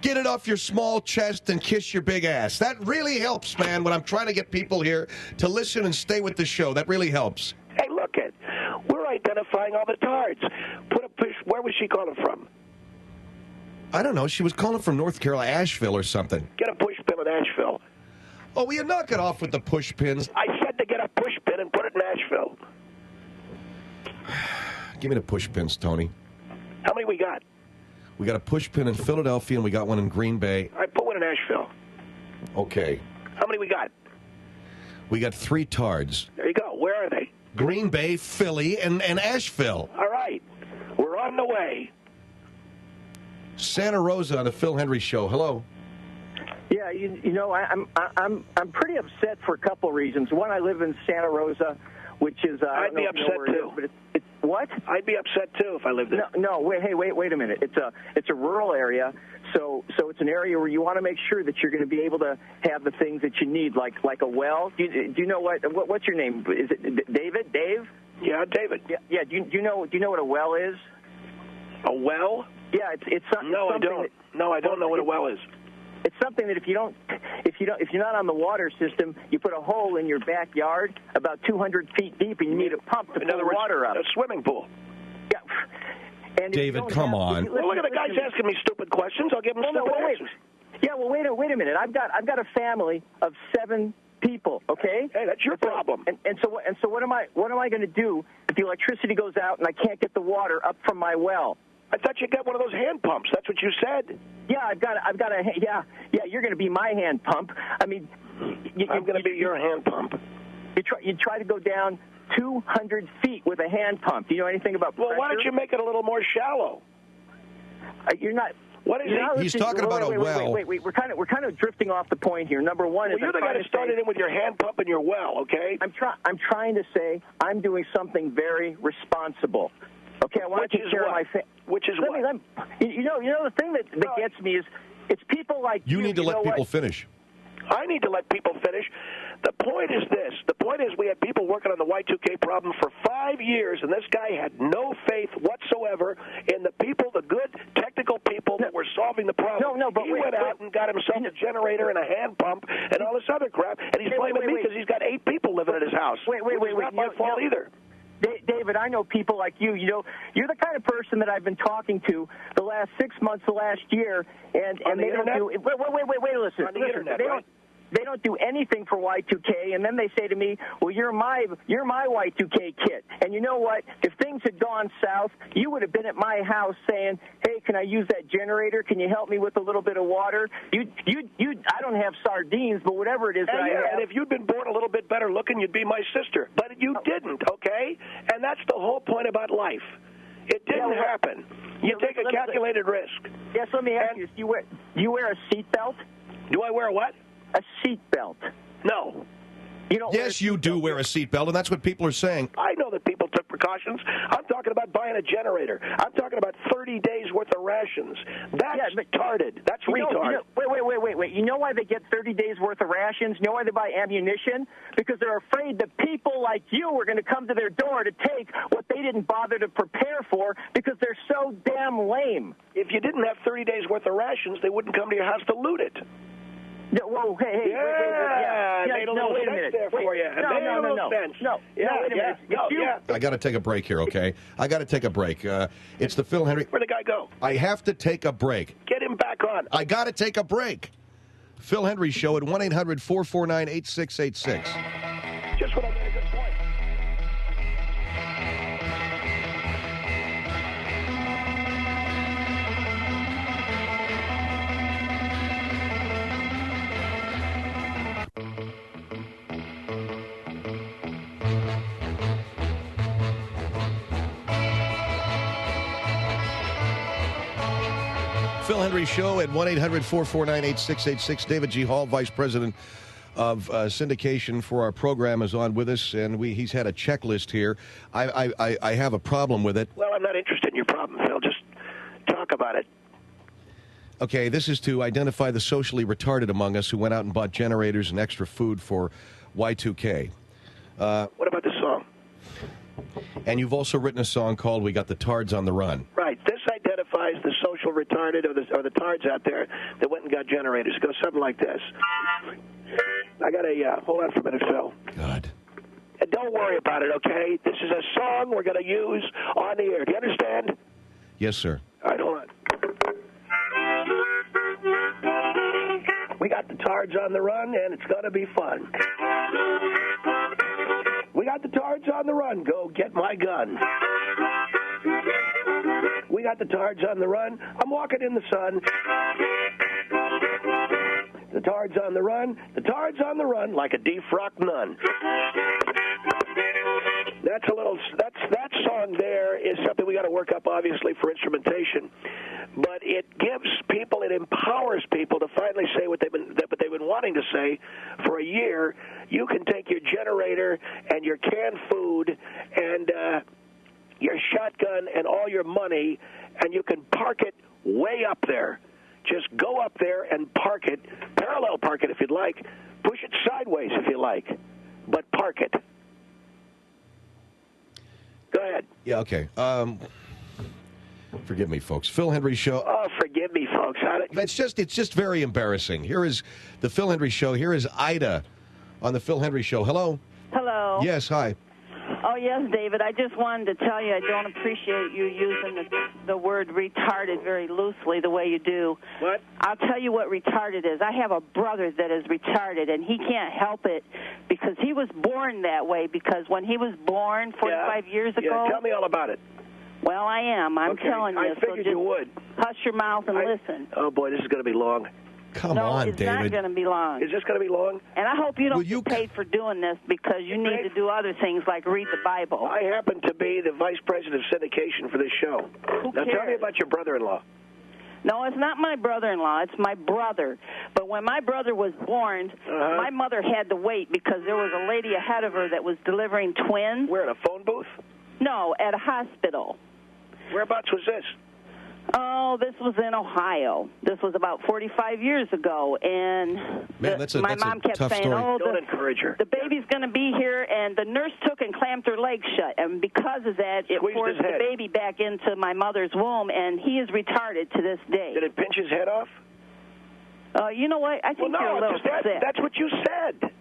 Get it off your small chest and kiss your big ass. That really helps, man, when I'm trying to get people here to listen and stay with the show. That really helps. Hey, look it. We're identifying all the tards. Where was she calling from? I don't know. She was calling from North Carolina, Asheville or something. Get a push pin in Asheville. Oh, will you knock it off with the push pins? I said to get a push pin and put it in Asheville. Give me the push pins, Tony. How many we got? We got a push pin in Philadelphia, and we got one in Green Bay. All right, put one in Asheville. Okay. How many we got? We got 3 tards. There you go. Where are they? Green Bay, Philly, and Asheville. All right. We're on the way. Santa Rosa on the Phil Hendrie Show. Hello. Yeah, you know, I'm pretty upset for a couple of reasons. One, I live in Santa Rosa, which is I'd be upset too. But it's what? I'd be upset too if I lived there. No, wait a minute. It's a rural area, so it's an area where you want to make sure that you're going to be able to have the things that you need, like a well. Do you know what's your name? Is it David? Dave? Yeah, David. Yeah. Do you know what a well is? A well? Yeah, it's something. No, I don't. No, I don't know what a well is. It's something that if you're not on the water system, you put a hole in your backyard about 200 feet deep, and you need a pump to pull water up. A swimming pool. Yeah. And David, come on. Well, look at the guy's asking me stupid questions. I'll give him stupid answers. Yeah, well, wait a minute. I've got a family of 7 people. Okay. Hey, that's your problem. And so what am I going to do if the electricity goes out and I can't get the water up from my well? I thought you got one of those hand pumps. That's what you said. Yeah, I've got a yeah. You're going to be my hand pump. I mean, I'm going to be your hand pump. You try to go down 200 feet with a hand pump. Do you know anything about pressure? Well, why don't you make it a little more shallow? You're not. What is he? He's talking about a well. Wait. We're kind of drifting off the point here. Number one, you're the guy that started in with your hand pump and your well. Okay. I'm trying to say I'm doing something very responsible. Okay, I want to take care of my family. Which is what? You know the thing that gets me is it's people like you. You need to let people finish. I need to let people finish. The point is this. The point is we had people working on the Y2K problem for 5 years, and this guy had no faith whatsoever in the people, the good technical people that were solving the problem. He went out and got himself a generator and a hand pump and all this other crap, and he's blaming me because he's got 8 people living at his house. Wait. Not my fault either. David, I know people like you. You know, you're the kind of person that I've been talking to the last 6 months, the last year, and they don't do. Wait, listen. On the internet, They don't do anything for Y2K, and then they say to me, "Well, you're my Y2K kit." And you know what? If things had gone south, you would have been at my house saying, "Hey, can I use that generator? Can you help me with a little bit of water?" I don't have sardines, but whatever it is that I have. And if you'd been born a little bit better looking, you'd be my sister. But you didn't, okay? And that's the whole point about life. It didn't happen. You take a calculated risk. Yes, let me ask you: do you wear a seatbelt? Do I wear a what? A seatbelt. No. Yes, you do wear a seatbelt, and that's what people are saying. I know that people took precautions. I'm talking about buying a generator. I'm talking about 30 days worth of rations. That's retarded. That's retarded. Wait. You know why they get 30 days worth of rations? You know why they buy ammunition? Because they're afraid that people like you are going to come to their door to take what they didn't bother to prepare for because they're so damn lame. If you didn't have 30 days worth of rations, they wouldn't come to your house to loot it. No, whoa, hey, made a little sense there for you. No. I got to take a break here, okay? I got to take a break. It's the Phil Hendrie. Where'd the guy go? I have to take a break. Get him back on. I got to take a break. Phil Hendrie Show at 1-800-449-8686. Just what I made a good point. Phil Hendrie Show at 1-800-449-8686. David G. Hall, Vice President of syndication for our program, is on with us, and he's had a checklist here. I have a problem with it. Well, I'm not interested in your problem, Phil. Just talk about it. Okay, this is to identify the socially retarded among us who went out and bought generators and extra food for Y2K. What about the song? And you've also written a song called We Got the Tards on the Run. Right. This identifies the social retarded or the tards out there that went and got generators. It goes something like this. I got a, hold on for a minute, Phil. God. And don't worry about it, okay? This is a song we're going to use on the air. Do you understand? Yes, sir. All right, hold on. We got the tards on the run, and it's going to be fun. We got the tards on the run. Go get my gun. We got the tards on the run. I'm walking in the sun. The tards on the run. The tards on the run like a defrocked nun. That song there is something we got to work up, obviously, for instrumentation. But it gives people, it empowers people to finally say what they've been wanting to say for a year. You can take your generator and your canned food and your shotgun and all your money, and you can park it way up there. Just go up there and park it, parallel park it if you'd like, push it sideways if you like, but park it. Go ahead. Yeah, okay. Forgive me, folks. Phil Hendrie Show. Oh, forgive me, folks. It's just very embarrassing. Here is the Phil Hendrie Show. Here is Ida on the Phil Hendrie Show. Hello. Hello. Yes, hi. Oh, yes, David. I just wanted to tell you I don't appreciate you using the word retarded very loosely the way you do. What? I'll tell you what retarded is. I have a brother that is retarded, and he can't help it because he was born that way, because when he was born 45 years ago... Yeah, tell me all about it. Well, I am. I'm telling you. I figured you would. Hush your mouth and listen. Oh, boy, this is going to be long. Come no, on, it's David. not going to be long. Is this going to be long? And I hope you don't get paid for doing this because you need to do other things like read the Bible. I happen to be the vice president of syndication for this show. Now, tell me about your brother-in-law. No, it's not my brother-in-law. It's my brother. But when my brother was born, my mother had to wait because there was a lady ahead of her that was delivering twins. Where, in a phone booth? No, at a hospital. Whereabouts was this? Oh, this was in Ohio. This was about 45 years ago, and my mom kept saying, "Oh, don't encourage her. The baby's going to be here," and the nurse took and clamped her legs shut, and because of that, it forced the baby back into my mother's womb, and he is retarded to this day. Did it pinch his head off? You know what? I think you're a little sick. That's what you said.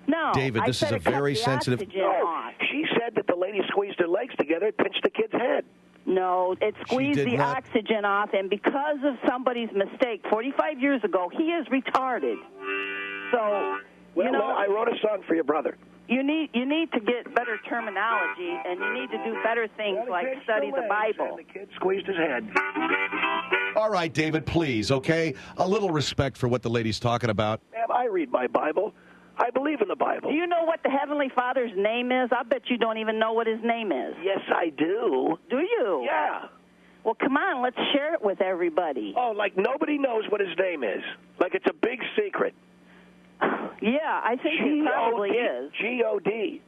No, David, this is a very sensitive. No, she said that the lady squeezed her legs together, it pinched the kid's head. No, it squeezed the oxygen off, and because of somebody's mistake 45 years ago, he is retarded. So, well, I wrote a song for your brother. You need to get better terminology, and you need to do better things like study the Bible. The kid squeezed his head. All right, David, please, okay? A little respect for what the lady's talking about. Ma'am, I read my Bible. I believe in the Bible. Do you know what the Heavenly Father's name is? I bet you don't even know what his name is. Yes, I do. Do you? Yeah. Well, come on, let's share it with everybody. Oh, like nobody knows what his name is. Like it's a big secret. Yeah, I think it probably is. G-O-D.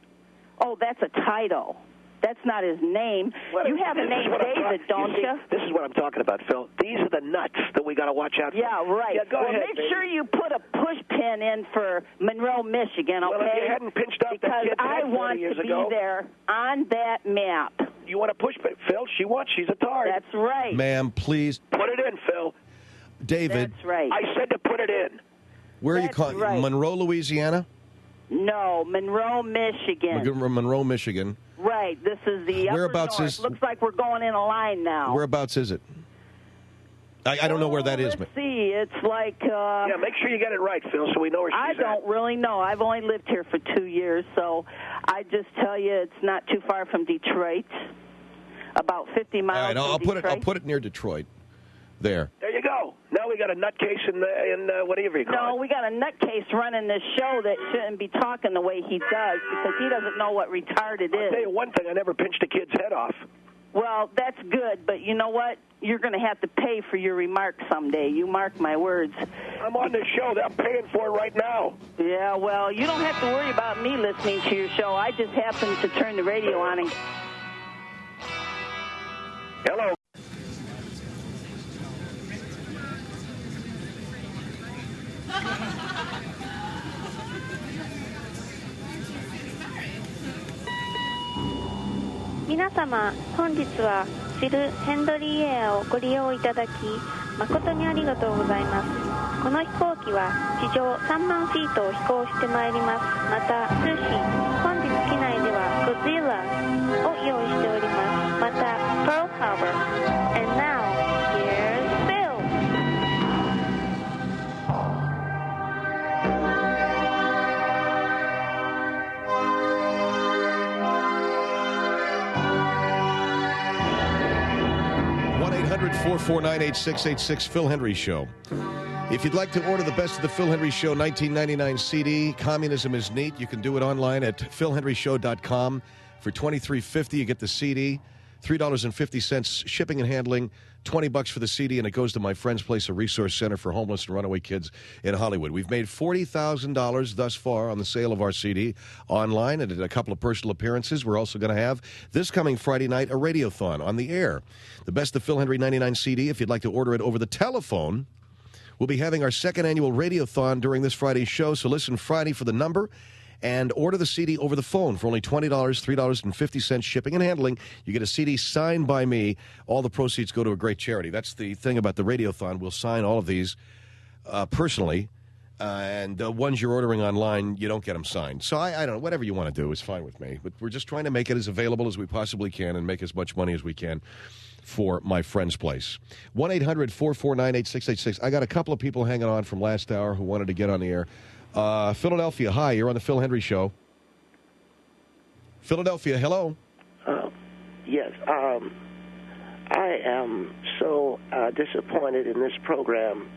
Oh, that's a title. That's not his name. You have a name David, don't you? This is what I'm talking about, Phil. These are the nuts that we got to watch out for. Yeah, right. Yeah, go ahead, make sure you put a push pin in for Monroe, Michigan, okay? Well, if you hadn't pinched up because that kid's I head want 40 years to be ago, there on that map. You want to push pin, Phil? She's a tard. That's right. Ma'am, please. Put it in, Phil. David. That's right. I said to put it in. Where are you calling? Right. Monroe, Louisiana? No, Monroe, Michigan. Monroe, Michigan. Right. This is the Whereabouts upper north. is? Looks like we're going in a line now. Whereabouts is it? I don't know where that is. Let's see. It's like... yeah, make sure you get it right, Phil, so we know where she's I don't really know. I've only lived here for 2 years, so I just tell you it's not too far from Detroit. About 50 miles All right, from Detroit. I'll put it near Detroit. There. There you go. Now we got a nutcase in whatever you call it. No, we got a nutcase running this show that shouldn't be talking the way he does because he doesn't know what retarded is. I'll tell you one thing. I never pinched a kid's head off. Well, that's good, but you know what? You're going to have to pay for your remarks someday. You mark my words. I'm on this show. They're paying for it right now. Yeah, well, you don't have to worry about me listening to your show. I just happen to turn the radio on and... Hello.皆様、本日はフィル・ヘンドリーエアをご利用いただき誠にありがとうございます。この飛行機は地上3万フィートを飛行してまいります。また通信、本日機内ではゴジラを用意しております。また Pearl Harbor and now here's Bill. (1-800-449-8686) Phil Hendrie Show. If you'd like to order the Best of the Phil Hendrie Show 1999 CD, Communism is Neat, you can do it online at philhendrieshow.com. For $23.50, you get the CD, $3.50 shipping and handling, $20 for the CD, and it goes to my friend's place, a resource center for homeless and runaway kids in Hollywood. We've made $40,000 thus far on the sale of our CD online and at a couple of personal appearances. We're also going to have, this coming Friday night, a radiothon on the air. The Best of Phil Hendrie 99 CD, if you'd like to order it over the telephone, we'll be having our second annual radiothon during this Friday's show, so listen Friday for the number and order the CD over the phone for only $20, $3.50 shipping and handling. You get a CD signed by me. All the proceeds go to a great charity. That's the thing about the radiothon. We'll sign all of these personally, and the ones you're ordering online, you don't get them signed. So I don't know. Whatever you want to do is fine with me. But we're just trying to make it as available as we possibly can and make as much money as we can for my friend's place. 1-800-449-8686. I got a couple of people hanging on from last hour who wanted to get on the air. Philadelphia, hi, you're on the Phil Hendrie Show. Philadelphia, hello. Yes. I am so disappointed in this program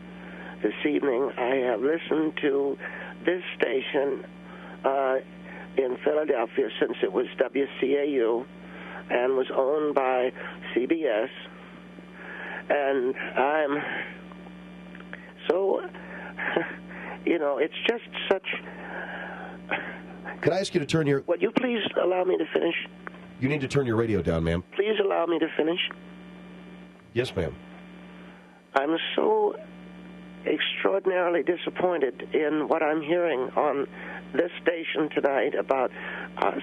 this evening. I have listened to this station in Philadelphia since it was WCAU and was owned by CBS. And I'm so, it's just such... Could I ask you to turn your... Would you please allow me to finish? You need to turn your radio down, ma'am. Please allow me to finish. Yes, ma'am. I'm so extraordinarily disappointed in what I'm hearing on this station tonight about us.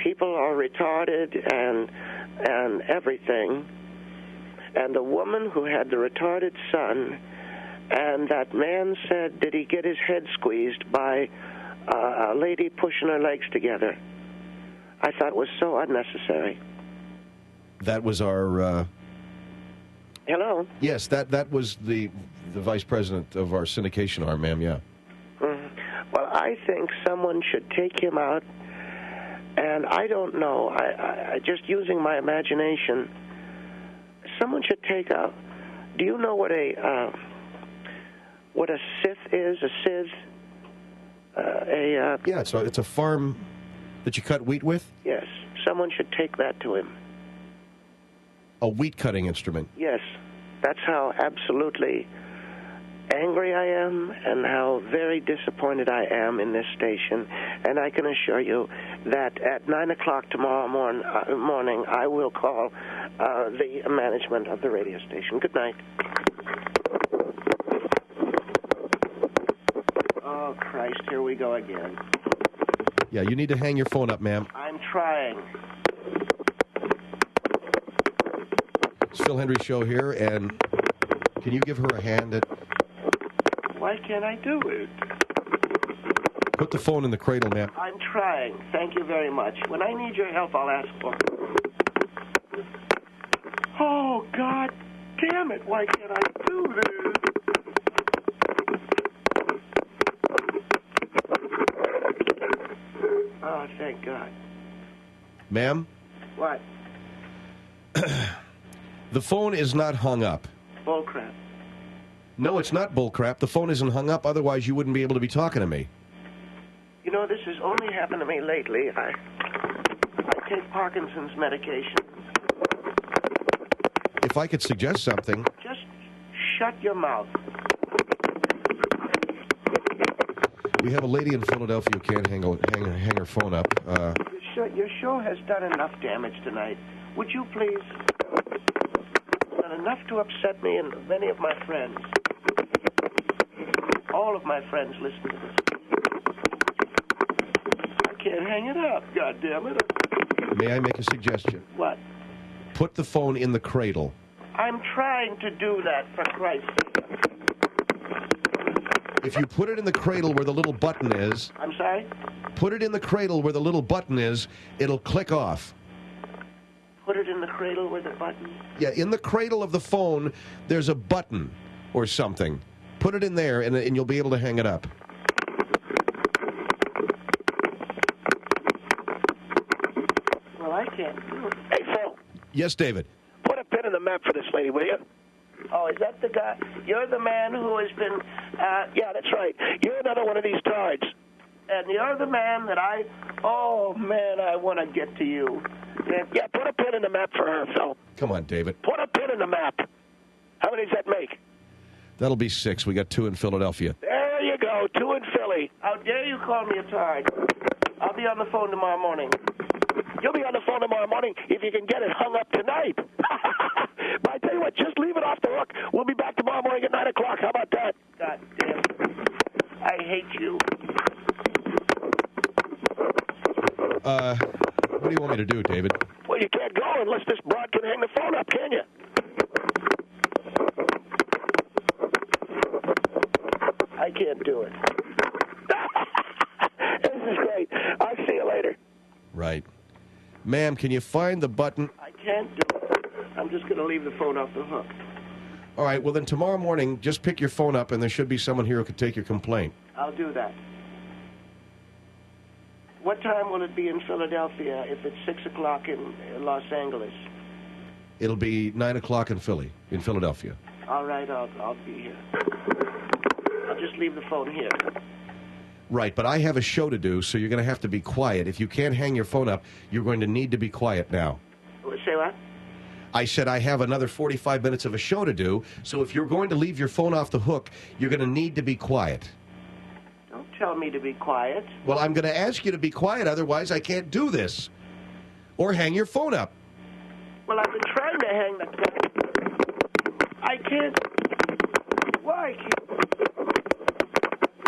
People are retarded and everything. And the woman who had the retarded son, and that man said, did he get his head squeezed by a lady pushing her legs together? I thought it was so unnecessary. That was our... Hello? Yes, that was the vice president of our syndication arm, ma'am, yeah. Well, I think someone should take him out, and I don't know, I just using my imagination, someone should take out... Do you know what a scythe is? A scythe? Yeah, it's a farm that you cut wheat with? Yes. Someone should take that to him. A wheat-cutting instrument? Yes. That's how absolutely angry I am and how very disappointed I am in this station. And I can assure you that at 9 o'clock tomorrow morning, I will call the management of the radio station. Good night. Oh, Christ, here we go again. Yeah, you need to hang your phone up, ma'am. I'm trying. It's Phil Hendrie Show here, and can you give her a hand at... Why can't I do it? Put the phone in the cradle, ma'am. I'm trying. Thank you very much. When I need your help, I'll ask for it. Oh, God damn it. Why can't I do this? Oh, thank God. Ma'am? What? The phone is not hung up. Bullcrap. No, it's not bullcrap. The phone isn't hung up. Otherwise, you wouldn't be able to be talking to me. You know, this has only happened to me lately. I take Parkinson's medication. If I could suggest something... Just shut your mouth. We have a lady in Philadelphia who can't hang her phone up. Your show has done enough damage tonight. Would you please... Done enough to upset me and many of my friends. All of my friends listen to this. I can't hang it up, goddammit. May I make a suggestion? What? Put the phone in the cradle. I'm trying to do that, for Christ's sake. If you put it in the cradle where the little button is... I'm sorry? Put it in the cradle where the little button is, it'll click off. Put it in the cradle where the button... Yeah, in the cradle of the phone, there's a button or something. Put it in there, and you'll be able to hang it up. Well, I can't do it. Hey, Phil. Yes, David. Put a pin in the map for this lady, will you? Oh, is that the guy? You're the man who has been... yeah, that's right. You're another one of these tards. And you're the man that I... Oh, man, I want to get to you. Yeah, put a pin in the map for her, Phil. Come on, David. Put a pin in the map. How many does that make? That'll be 6. We got 2 in Philadelphia. There you go, 2 in Philly. How dare you call me a tard? I'll be on the phone tomorrow morning. You'll be on the phone tomorrow morning if you can get it hung up tonight. But I tell you what, just leave it off the hook. We'll be back tomorrow morning at 9 o'clock. How about that? God damn it. I hate you. What do you want me to do, David? Well, you can't go unless this broad can hang the phone up, can you? I can't do it. This is great. I'll see you later. Right. Ma'am, can you find the button? I can't do it. I'm just going to leave the phone off the hook. All right, well, then tomorrow morning, just pick your phone up, and there should be someone here who could take your complaint. I'll do that. What time will it be in Philadelphia if it's 6 o'clock in Los Angeles? It'll be 9 o'clock in Philadelphia. All right, I'll be here. I'll just leave the phone here. Right, but I have a show to do, so you're going to have to be quiet. If you can't hang your phone up, you're going to need to be quiet now. Say what? I said I have another 45 minutes of a show to do, so if you're going to leave your phone off the hook, you're going to need to be quiet. Don't tell me to be quiet. Well, I'm going to ask you to be quiet, otherwise I can't do this. Or hang your phone up. Well, I've been trying to hang the phone. I can't. Why can't?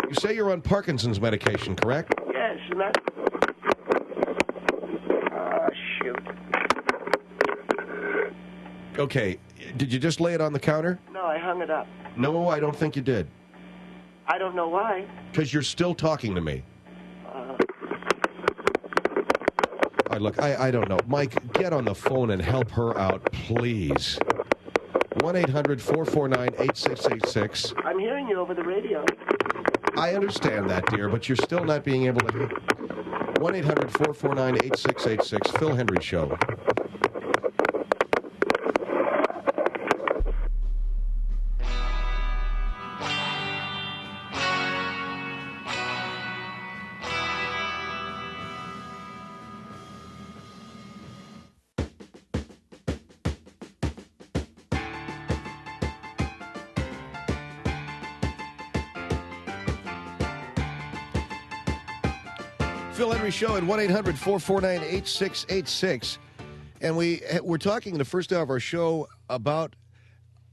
You say you're on Parkinson's medication, correct? Yes, and that... Oh, shoot. Okay, did you just lay it on the counter? No, I hung it up. No, I don't think you did. I don't know why. Because you're still talking to me. All right, look, I don't know. Mike, get on the phone and help her out, please. 1-800-449-8686. I'm hearing you over the radio. I understand that, dear, but you're still not being able to hear. 1-800-449-8686, Phil Hendrie Show. Phil Hendrie Show at 1-800-449-8686. And we're talking in the first hour of our show about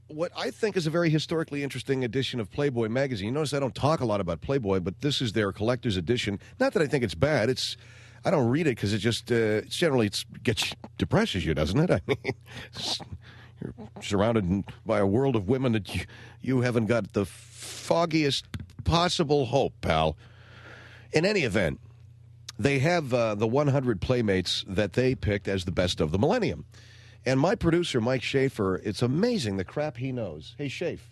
what I think is a very historically interesting edition of Playboy magazine. You notice I don't talk a lot about Playboy, but this is their collector's edition. Not that I think it's bad. I don't read it because it just depresses you, doesn't it? I mean, you're surrounded by a world of women that you haven't got the foggiest possible hope, pal. In any event, they have the 100 Playmates that they picked as the best of the millennium. And my producer, Mike Schaefer, it's amazing the crap he knows. Hey, Schaefer.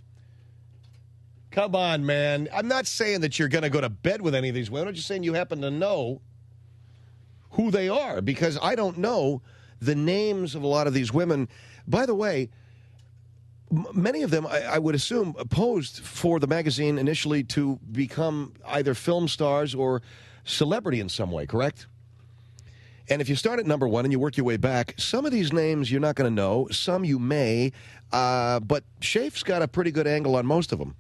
Come on, man. I'm not saying that you're going to go to bed with any of these women. I'm just saying you happen to know who they are, because I don't know the names of a lot of these women. By the way, many of them, I would assume, posed for the magazine initially to become either film stars or celebrity in some way, correct? And if you start at number one and you work your way back, some of these names you're not going to know, some you may, but Schaef's got a pretty good angle on most of them.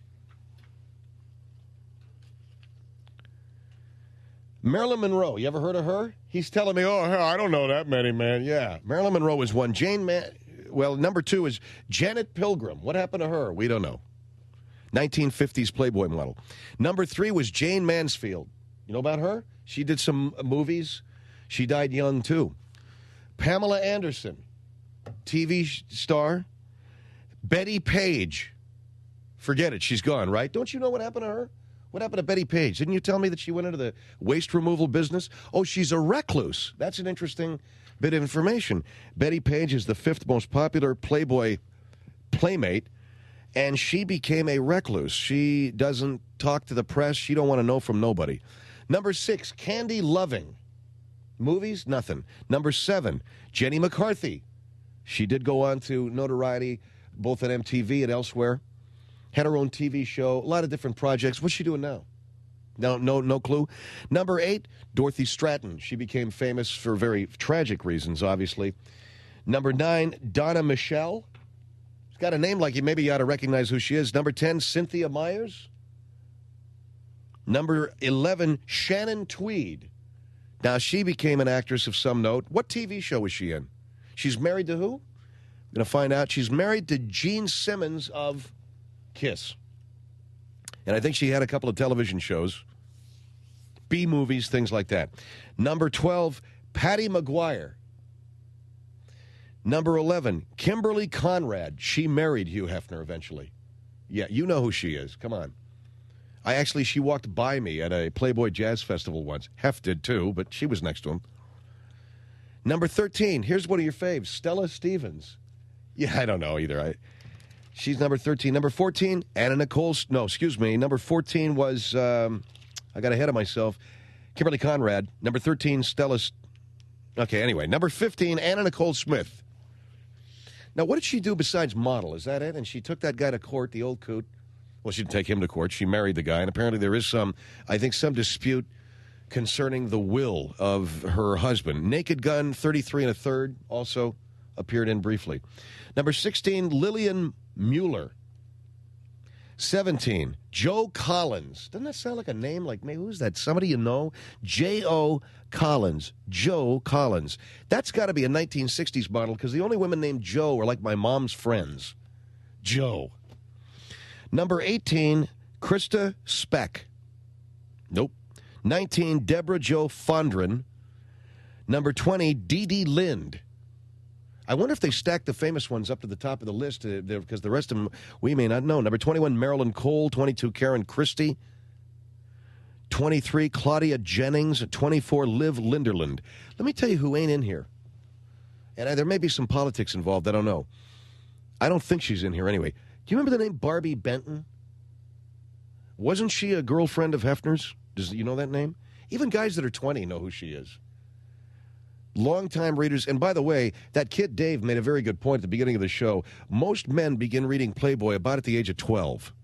Marilyn Monroe, you ever heard of her? He's telling me, oh, I don't know that many, man. Yeah, Marilyn Monroe is one. Number two is Janet Pilgrim. What happened to her? We don't know. 1950s Playboy model. Number three was Jane Mansfield. You know about her? She did some movies. She died young, too. Pamela Anderson, TV star. Betty Page. Forget it. She's gone, right? Don't you know what happened to her? What happened to Betty Page? Didn't you tell me that she went into the waste removal business? Oh, she's a recluse. That's an interesting bit of information. Betty Page is the 5th most popular Playboy Playmate, and she became a recluse. She doesn't talk to the press. She don't want to know from nobody. Number 6, Candy Loving. Movies? Nothing. Number 7, Jenny McCarthy. She did go on to notoriety both at MTV and elsewhere. Had her own TV show, a lot of different projects. What's she doing now? No clue. Number 8, Dorothy Stratton. She became famous for very tragic reasons, obviously. Number 9, Donna Michelle. She's got a name like maybe you ought to recognize who she is. Number 10, Cynthia Myers. Number 11, Shannon Tweed. Now, she became an actress of some note. What TV show is she in? She's married to who? I'm going to find out. She's married to Gene Simmons of Kiss. And I think she had a couple of television shows, B-movies, things like that. Number 12, Patty McGuire. Number 11, Kimberly Conrad. She married Hugh Hefner eventually. Yeah, you know who she is. Come on. She walked by me at a Playboy Jazz Festival once. Hef did too, but she was next to him. Number 13, here's one of your faves, Stella Stevens. Yeah, I don't know either. She's number 13. Number 14, Anna Nicole. No, excuse me. Number 14 was, I got ahead of myself, Kimberly Conrad. Number 13, Stella. Okay, anyway. Number 15, Anna Nicole Smith. Now, what did she do besides model? Is that it? And she took that guy to court, the old coot. Well, she didn't take him to court. She married the guy. And apparently there is some dispute concerning the will of her husband. Naked Gun, 33 and a third, also appeared in briefly. Number 16, Lillian Mueller. 17, Joe Collins. Doesn't that sound like a name? Like, maybe who's that? Somebody you know? J.O. Collins. Joe Collins. That's got to be a 1960s model because the only women named Joe are like my mom's friends. Joe. Number 18, Krista Speck. Nope. 19, Deborah Jo Fondren. Number 20, Dee Dee Lind. I wonder if they stacked the famous ones up to the top of the list because the rest of them we may not know. Number 21, Marilyn Cole. 22, Karen Christie. 23, Claudia Jennings. 24, Liv Linderland. Let me tell you who ain't in here. And there may be some politics involved. I don't know. I don't think she's in here anyway. Do you remember the name Barbie Benton? Wasn't she a girlfriend of Hefner's? Does you know that name? Even guys that are 20 know who she is. Longtime readers. And by the way, that kid Dave made a very good point at the beginning of the show. Most men begin reading Playboy about at the age of 12.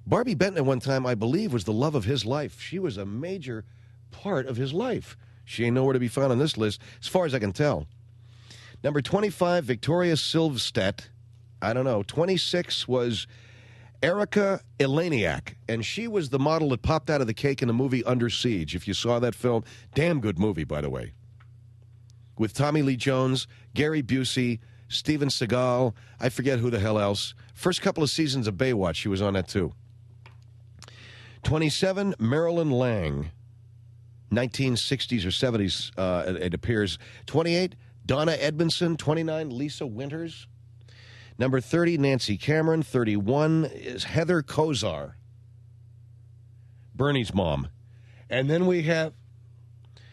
Barbie Benton at one time, I believe, was the love of his life. She was a major part of his life. She ain't nowhere to be found on this list, as far as I can tell. Number 25, Victoria Silvstedt. I don't know. 26 was Erica Eleniak, and she was the model that popped out of the cake in the movie Under Siege. If you saw that film, damn good movie, by the way. With Tommy Lee Jones, Gary Busey, Steven Seagal, I forget who the hell else. First couple of seasons of Baywatch, she was on that too. 27, Marilyn Lang. 1960s or 70s, it appears. 28, Donna Edmondson. 29, Lisa Winters. Number 30, Nancy Cameron. 31 is Heather Kozar, Bernie's mom. And then we have,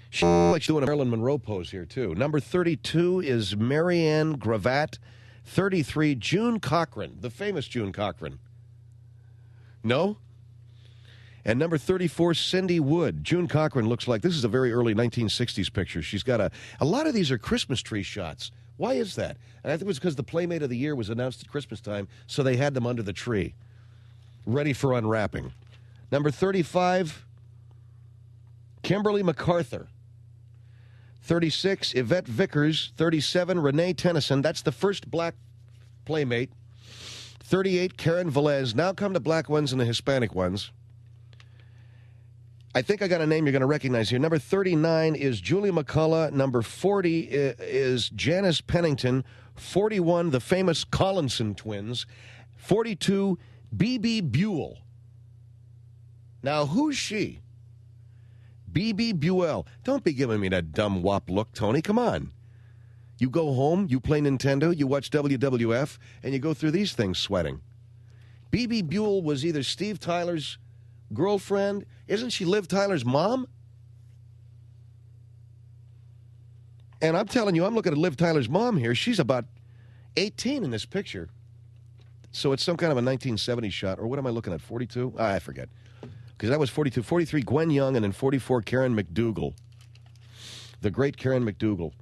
she likes doing a Marilyn Monroe pose here, too. Number 32 is Marianne Gravatt. 33, June Cochran, the famous June Cochran. No? And number 34, Cindy Wood. June Cochran looks like, this is a very early 1960s picture. She's got a lot of these are Christmas tree shots. Why is that? And I think it was because the Playmate of the Year was announced at Christmas time, so they had them under the tree, ready for unwrapping. Number 35, Kimberly MacArthur. 36, Yvette Vickers. 37, Renee Tennyson. That's the first black Playmate. 38, Karen Velez. Now come the black ones and the Hispanic ones. I think I got a name you're going to recognize here. Number 39 is Julia McCullough. Number 40 is Janice Pennington. 41, the famous Collinson twins. 42, B.B. Buell. Now, who's she? B.B. Buell. Don't be giving me that dumb wop look, Tony. Come on. You go home, you play Nintendo, you watch WWF, and you go through these things sweating. B.B. Buell was either Steve Tyler's girlfriend. Isn't she Liv Tyler's mom? And I'm telling you, I'm looking at Liv Tyler's mom here. She's about 18 in this picture. So it's some kind of a 1970s shot. Or what am I looking at, 42? I forget. Because that was 42. 43, Gwen Young, and then 44, Karen McDougal. The great Karen McDougal.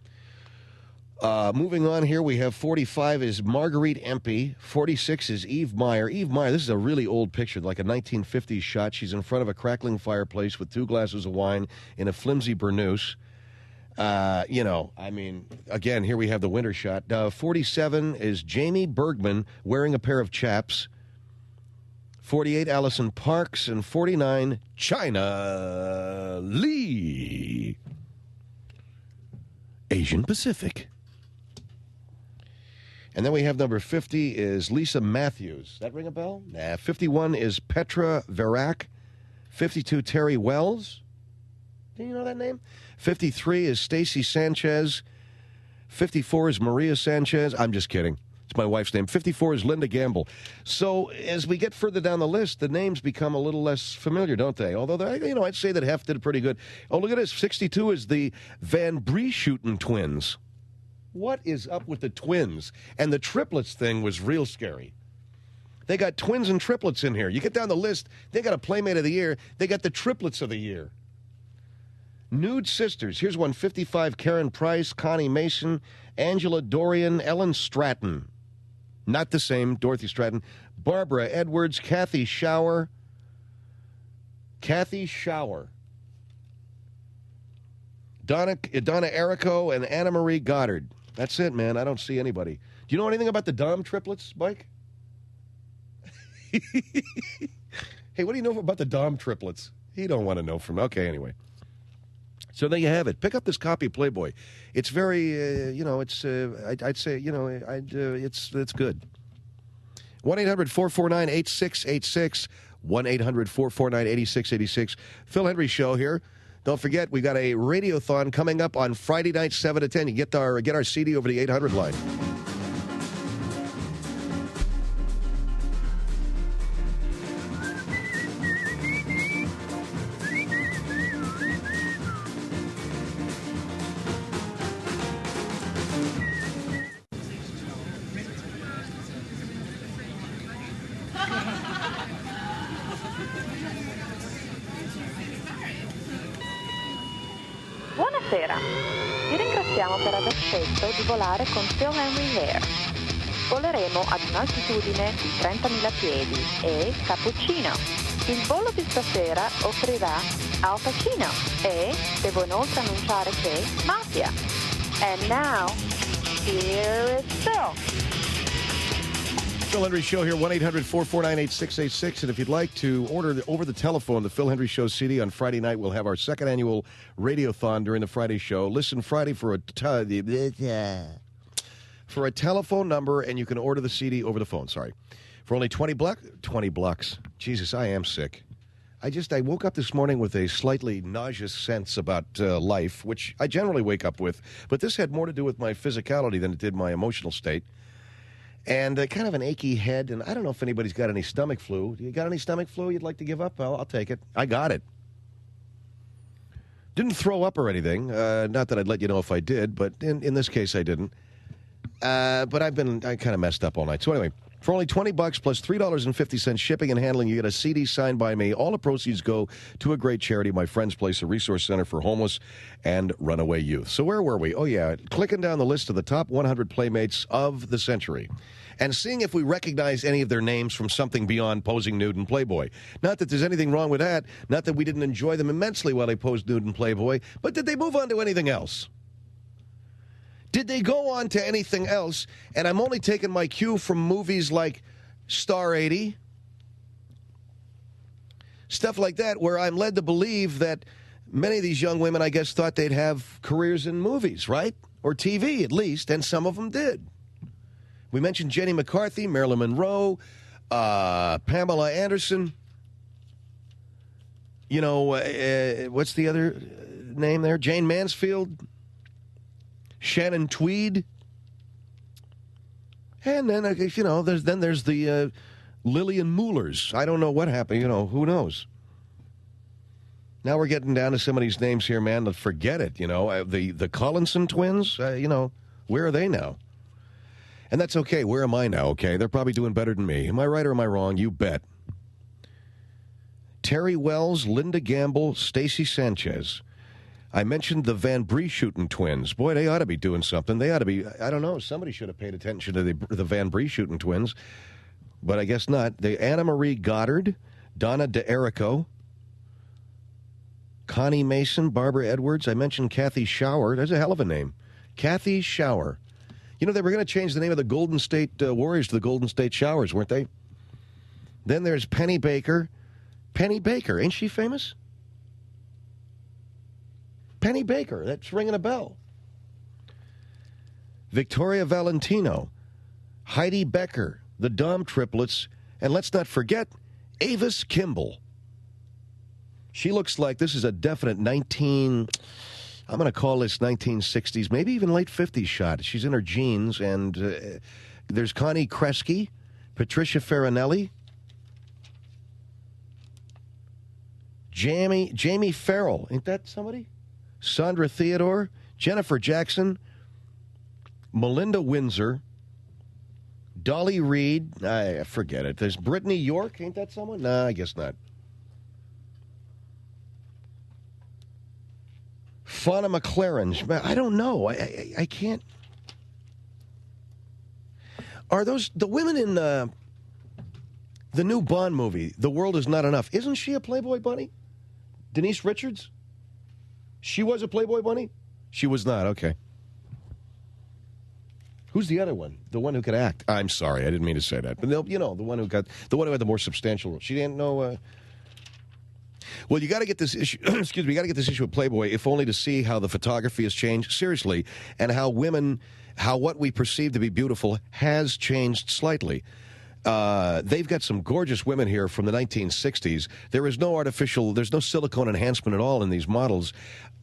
Moving on here, we have 45 is Marguerite Empey. 46 is Eve Meyer. Eve Meyer, this is a really old picture, like a 1950s shot. She's in front of a crackling fireplace with 2 glasses of wine in a flimsy burnous. Again, here we have the winter shot. 47 is Jamie Bergman wearing a pair of chaps. 48, Allison Parks. And 49, China Lee. Asian Pacific. And then we have number 50 is Lisa Matthews. That ring a bell? Nah. 51 is Petra Verac. 52, Terry Wells. Do you know that name? 53 is Stacy Sanchez. 54 is Maria Sanchez. I'm just kidding. It's my wife's name. 54 is Linda Gamble. So as we get further down the list, the names become a little less familiar, don't they? Although, I'd say that Hef did pretty good. Oh, look at this. 62 is the Van Brieschoten twins. What is up with the twins? And the triplets thing was real scary. They got twins and triplets in here. You get down the list, they got a Playmate of the Year. They got the triplets of the year. Nude sisters. Here's one, 55, Karen Price, Connie Mason, Angela Dorian, Ellen Stratton. Not the same, Dorothy Stratton. Barbara Edwards, Kathy Shower. Donna Errico and Anna Marie Goddard. That's it, man. I don't see anybody. Do you know anything about the Dom triplets, Mike? Hey, what do you know about the Dom triplets? He don't want to know from... Okay, anyway. So there you have it. Pick up this copy of Playboy. It's very, I'd say, it's good. 1-800-449-8686. 1-800-449-8686. Phil Hendrie Show here. Don't forget, we got a radiothon coming up on Friday night, 7 to 10. You get our CD over the 800 line. Buonasera, vi ringraziamo per aver scelto di volare con Phil Hendrie Air. Voleremo ad un'altitudine di 30.000 piedi e cappuccino. Il volo di stasera offrirà Al Pacino e devo inoltre annunciare che Mafia. And now, here is Phil. Phil Hendrie Show here, 1-800-449-8686. And if you'd like to order over the telephone the Phil Hendrie Show CD on Friday night, we'll have our second annual radiothon during the Friday show. Listen Friday for a telephone number, and you can order the CD over the phone. Sorry. For only 20 bucks. Jesus, I am sick. I woke up this morning with a slightly nauseous sense about life, which I generally wake up with. But this had more to do with my physicality than it did my emotional state. And kind of an achy head, and I don't know if anybody's got any stomach flu. You got any stomach flu you'd like to give up? I'll take it. I got it. Didn't throw up or anything. Not that I'd let you know if I did, but in this case I didn't. But I kind of messed up all night. So anyway, for only 20 bucks plus $3.50 shipping and handling, you get a CD signed by me. All the proceeds go to a great charity, My Friend's Place, a resource center for homeless and runaway youth. So where were we? Oh, yeah, clicking down the list of the top 100 playmates of the century and seeing if we recognize any of their names from something beyond posing nude in Playboy. Not that there's anything wrong with that. Not that we didn't enjoy them immensely while they posed nude in Playboy. But did they move on to anything else? Did they go on to anything else? And I'm only taking my cue from movies like Star 80, stuff like that, where I'm led to believe that many of these young women, I guess, thought they'd have careers in movies, right? Or TV, at least, and some of them did. We mentioned Jenny McCarthy, Marilyn Monroe, Pamela Anderson. You know, what's the other name there? Jane Mansfield. Shannon Tweed. And then, you know, there's the Lillian Muellers. I don't know what happened. You know, who knows? Now we're getting down to some of these names here, man. Forget it, you know. The Collinson twins, you know, where are they now? And that's okay. Where am I now, okay? They're probably doing better than me. Am I right or am I wrong? You bet. Terry Wells, Linda Gamble, Stacey Sanchez. I mentioned the Van Brieschoten twins. Boy, they ought to be doing something. They ought to be, I don't know, somebody should have paid attention to the Van Brieschoten twins, but I guess not. The Anna Marie Goddard, Donna D'Errico, Connie Mason, Barbara Edwards. I mentioned Kathy Shower. That's a hell of a name. Kathy Shower. You know, they were going to change the name of the Golden State Warriors to the Golden State Showers, weren't they? Then there's Penny Baker. Penny Baker, ain't she famous? Penny Baker, that's ringing a bell. Victoria Valentino, Heidi Becker, the Dom triplets, and let's not forget Avis Kimball. She looks like this is a definite I'm going to call this 1960s, maybe even late 50s shot. She's in her jeans, and there's Connie Kresge, Patricia Farinelli, Jamie Farrell. Ain't that somebody? Sandra Theodore, Jennifer Jackson, Melinda Windsor, Dolly Reed. Forget it. There's Brittany York. Ain't that someone? Nah, I guess not. Fauna McLaren. I don't know. I can't. Are those the women in the new Bond movie, The World Is Not Enough? Isn't she a Playboy bunny? Denise Richards? She was a Playboy bunny? She was not. Okay. Who's the other one? The one who could act. I'm sorry, I didn't mean to say that. But you know, the one who had the more substantial role. She didn't know. Well, you got to get this issue. Excuse me. You got to get this issue of Playboy, if only to see how the photography has changed seriously, and how what we perceive to be beautiful has changed slightly. They've got some gorgeous women here from the 1960s. There's no silicone enhancement at all in these models,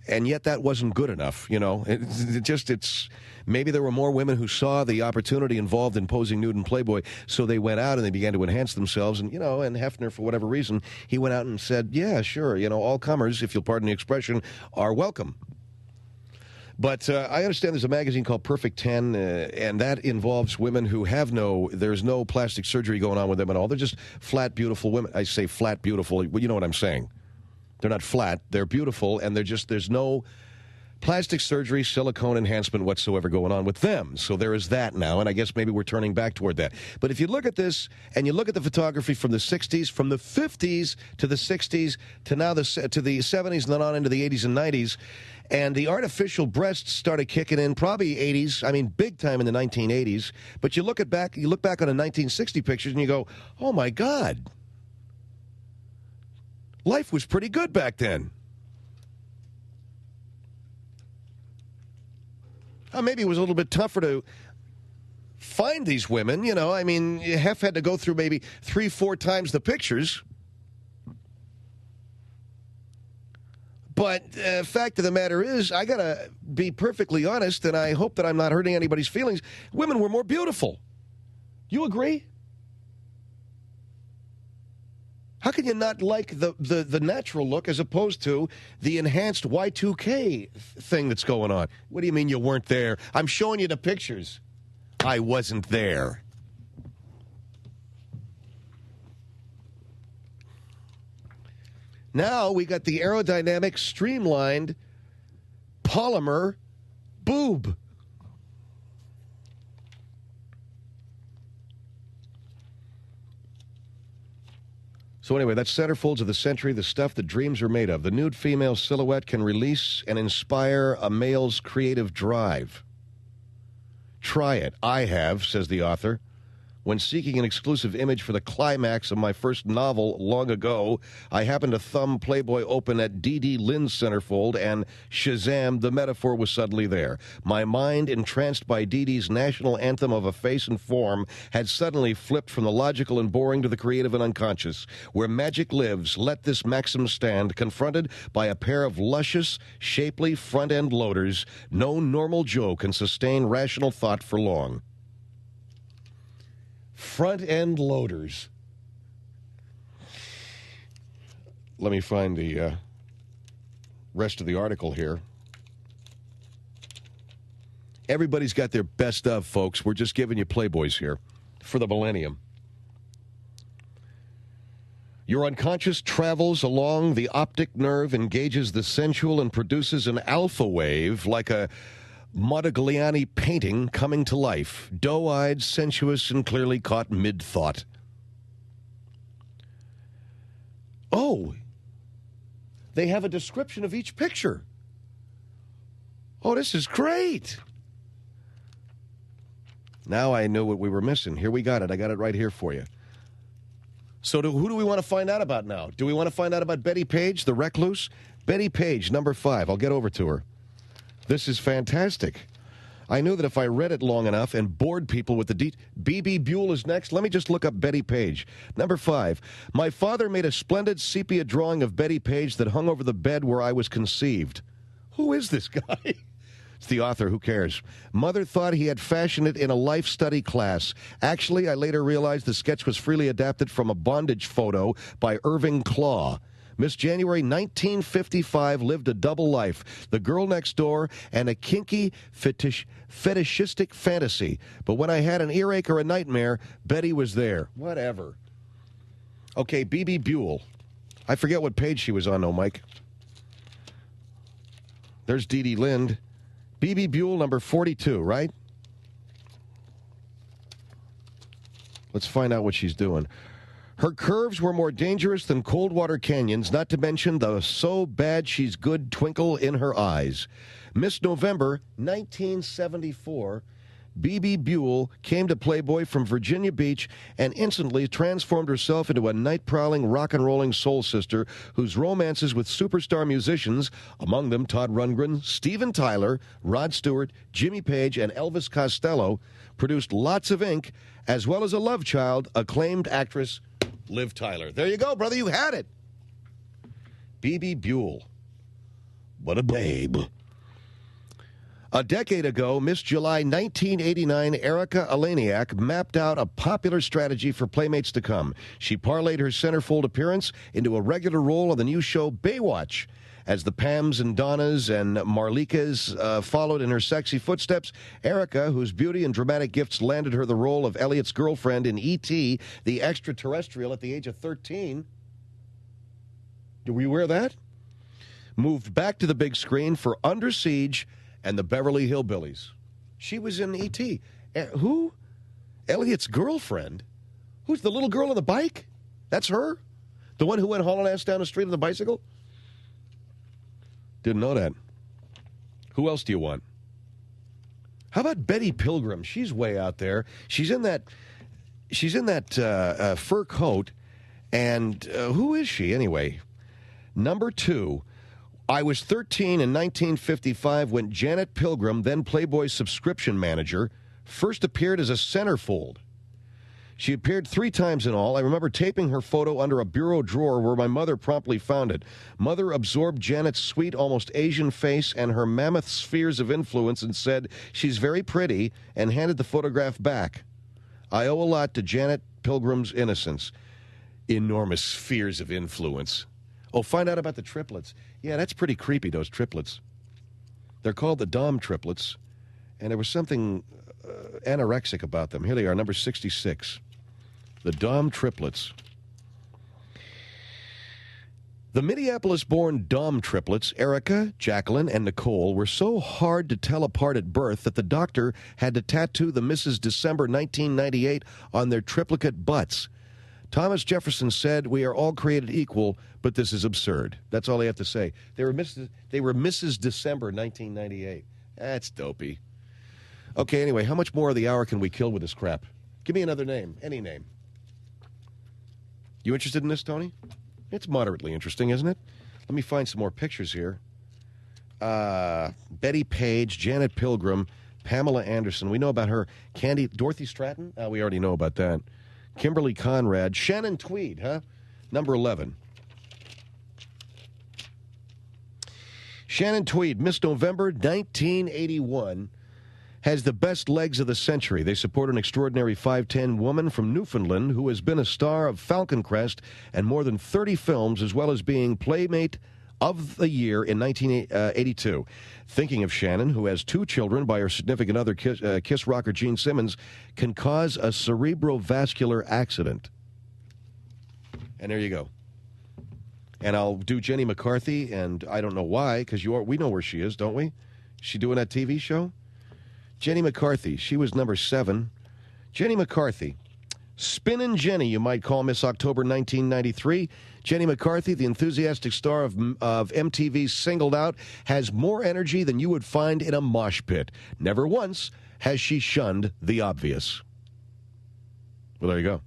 and yet that wasn't good enough. You know, it's maybe there were more women who saw the opportunity involved in posing nude in Playboy, so they went out and they began to enhance themselves. And and Hefner, for whatever reason, he went out and said, "Yeah, sure, all comers, if you'll pardon the expression, are welcome." But I understand there's a magazine called Perfect 10, and that involves women who there's no plastic surgery going on with them at all. They're just flat, beautiful women. I say flat, beautiful. Well, you know what I'm saying. They're not flat. They're beautiful, and there's no plastic surgery, silicone enhancement whatsoever going on with them. So there is that now, and I guess maybe we're turning back toward that. But if you look at this, and you look at the photography from the 60s, from the 50s to the 60s to now to the 70s and then on into the 80s and 90s, and the artificial breasts started kicking in probably 80s, I mean big time in the 1980s, but you look back on the 1960 pictures and you go, oh my God, life was pretty good back then. Maybe it was a little bit tougher to find these women, I mean, Hef had to go through maybe 3-4 times the pictures. But the fact of the matter is, I got to be perfectly honest, and I hope that I'm not hurting anybody's feelings. Women were more beautiful. You agree? How can you not like the natural look as opposed to the enhanced Y2K thing that's going on? What do you mean you weren't there? I'm showing you the pictures. I wasn't there. Now we got the aerodynamic, streamlined, polymer boob. So anyway, that's centerfolds of the century, the stuff that dreams are made of. The nude female silhouette can release and inspire a male's creative drive. Try it. I have, says the author. When seeking an exclusive image for the climax of my first novel long ago, I happened to thumb Playboy open at D.D. Lynn's centerfold, and Shazam, the metaphor was suddenly there. My mind, entranced by Dee national anthem of a face and form, had suddenly flipped from the logical and boring to the creative and unconscious. Where magic lives, let this maxim stand. Confronted by a pair of luscious, shapely front-end loaders, no normal Joe can sustain rational thought for long. Front-end loaders. Let me find the rest of the article here. Everybody's got their best of, folks. We're just giving you Playboys here for the millennium. Your unconscious travels along the optic nerve, engages the sensual, and produces an alpha wave like a Modigliani painting coming to life, doe-eyed, sensuous, and clearly caught mid-thought. Oh, they have a description of each picture. Oh, this is great. Now I know what we were missing. Here we got it. I got it right here for you. So who do we want to find out about now? Do we want to find out about Betty Page, the recluse? Betty Page, number 5. I'll get over to her. This is fantastic. I knew that if I read it long enough and bored people with the B.B. Buell is next. Let me just look up Betty Page. Number 5. My father made a splendid sepia drawing of Betty Page that hung over the bed where I was conceived. Who is this guy? It's the author. Who cares? Mother thought he had fashioned it in a life study class. Actually, I later realized the sketch was freely adapted from a bondage photo by Irving Klaw. Miss January 1955 lived a double life, the girl next door and a kinky, fetishistic fantasy. But when I had an earache or a nightmare, Betty was there. Whatever. Okay, B.B. Buell. I forget what page she was on, though, Mike. There's Dee Dee Lind. B.B. Buell, number 42, right? Let's find out what she's doing. Her curves were more dangerous than Coldwater Canyons, not to mention the so bad she's good twinkle in her eyes. Miss November, 1974, B.B. Buell came to Playboy from Virginia Beach and instantly transformed herself into a night-prowling, rock-and-rolling soul sister whose romances with superstar musicians, among them Todd Rundgren, Steven Tyler, Rod Stewart, Jimmy Page, and Elvis Costello, produced lots of ink, as well as a love child, acclaimed actress Liv Tyler. There you go, brother. You had it. B.B. Buell. What a babe. A decade ago, Miss July 1989, Erica Eleniak mapped out a popular strategy for Playmates to come. She parlayed her centerfold appearance into a regular role on the new show Baywatch. As the Pams and Donnas and Marlikas followed in her sexy footsteps, Erica, whose beauty and dramatic gifts landed her the role of Elliot's girlfriend in E.T., the extraterrestrial, at the age of 13. Were you aware of that? Moved back to the big screen for Under Siege and the Beverly Hillbillies. She was in E.T. Who? Elliot's girlfriend? Who's the little girl on the bike? That's her? The one who went hauling ass down the street on the bicycle? Didn't know that. Who else do you want? How about Betty Pilgrim? She's way out there. She's in that fur coat. And who is she anyway? Number 2. I was 13 in 1955 when Janet Pilgrim, then Playboy's subscription manager, first appeared as a centerfold. She appeared 3 times in all. I remember taping her photo under a bureau drawer where my mother promptly found it. Mother absorbed Janet's sweet, almost Asian face and her mammoth spheres of influence and said, "She's very pretty," and handed the photograph back. I owe a lot to Janet Pilgrim's innocence. Enormous spheres of influence. Oh, find out about the triplets. Yeah, that's pretty creepy, those triplets. They're called the Dom triplets, and there was something anorexic about them. Here they are, number 66. The Dom triplets. The Minneapolis-born Dom triplets, Erica, Jacqueline, and Nicole, were so hard to tell apart at birth that the doctor had to tattoo the Mrs. December 1998 on their triplicate butts. Thomas Jefferson said, "We are all created equal, but this is absurd." That's all they have to say. They were Mrs. December 1998. That's dopey. Okay, anyway, how much more of the hour can we kill with this crap? Give me another name, any name. You interested in this, Tony? It's moderately interesting, isn't it? Let me find some more pictures here. Betty Page, Janet Pilgrim, Pamela Anderson. We know about her. Dorothy Stratton? We already know about that. Kimberly Conrad. Shannon Tweed, huh? Number 11. Shannon Tweed, Miss November 1981, has the best legs of the century. They support an extraordinary 5'10" woman from Newfoundland who has been a star of Falcon Crest and more than 30 films, as well as being Playmate of the Year in 1982. Thinking of Shannon, who has 2 children by her significant other, Kiss rocker Gene Simmons, can cause a cerebrovascular accident. And there you go. And I'll do Jenny McCarthy, and I don't know why, because we know where she is, don't we? Is she doing that TV show? Jenny McCarthy, she was number 7. Jenny McCarthy. Spinnin' Jenny, you might call Miss October 1993. Jenny McCarthy, the enthusiastic star of MTV's Singled Out, has more energy than you would find in a mosh pit. Never once has she shunned the obvious. Well, there you go.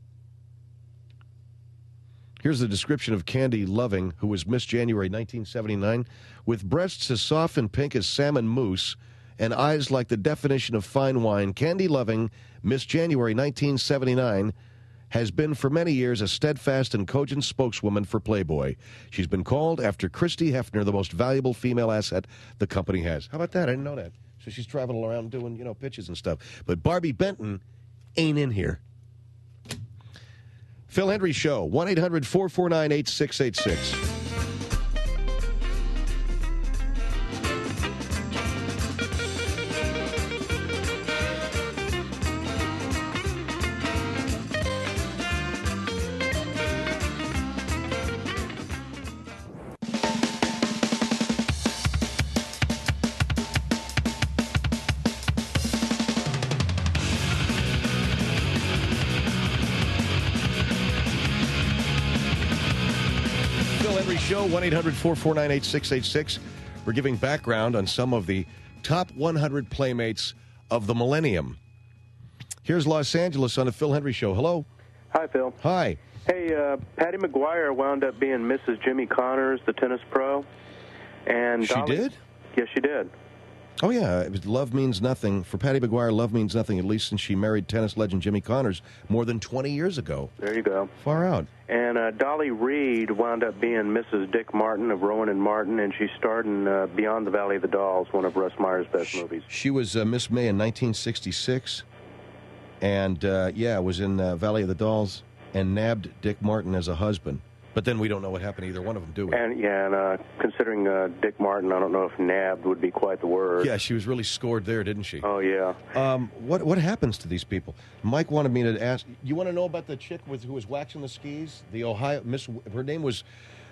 Here's the description of Candy Loving, who was Miss January 1979, with breasts as soft and pink as salmon mousse and eyes like the definition of fine wine. Candy Loving, Miss January 1979, has been for many years a steadfast and cogent spokeswoman for Playboy. She's been called after Christy Hefner the most valuable female asset the company has. How about that? I didn't know that. So she's traveling around doing, pitches and stuff. But Barbie Benton ain't in here. Phil Hendrie Show, 1-800-449-8686. Hendrie Show, 1-800-449-8686. We're giving background on some of the top 100 playmates of the millennium. Here's Los Angeles on the Phil Hendrie Show. Hello. Hi, Phil. Hi. Hey, Patty McGuire wound up being Mrs. Jimmy Connors, the tennis pro. And She did? Yes, she did. Oh, yeah. It was Love Means Nothing. For Patty McGuire, love means nothing, at least since she married tennis legend Jimmy Connors more than 20 years ago. There you go. Far out. And Dolly Reed wound up being Mrs. Dick Martin of Rowan and Martin, and she starred in Beyond the Valley of the Dolls, one of Russ Meyer's best movies. She was Miss May in 1966, and, was in Valley of the Dolls and nabbed Dick Martin as a husband. But then we don't know what happened to either one of them, do we? And considering Dick Martin, I don't know if nabbed would be quite the word. Yeah, she was really scored there, didn't she? Oh, yeah. What happens to these people? Mike wanted me to ask, you want to know about the chick who was waxing the skis? The Ohio, her name was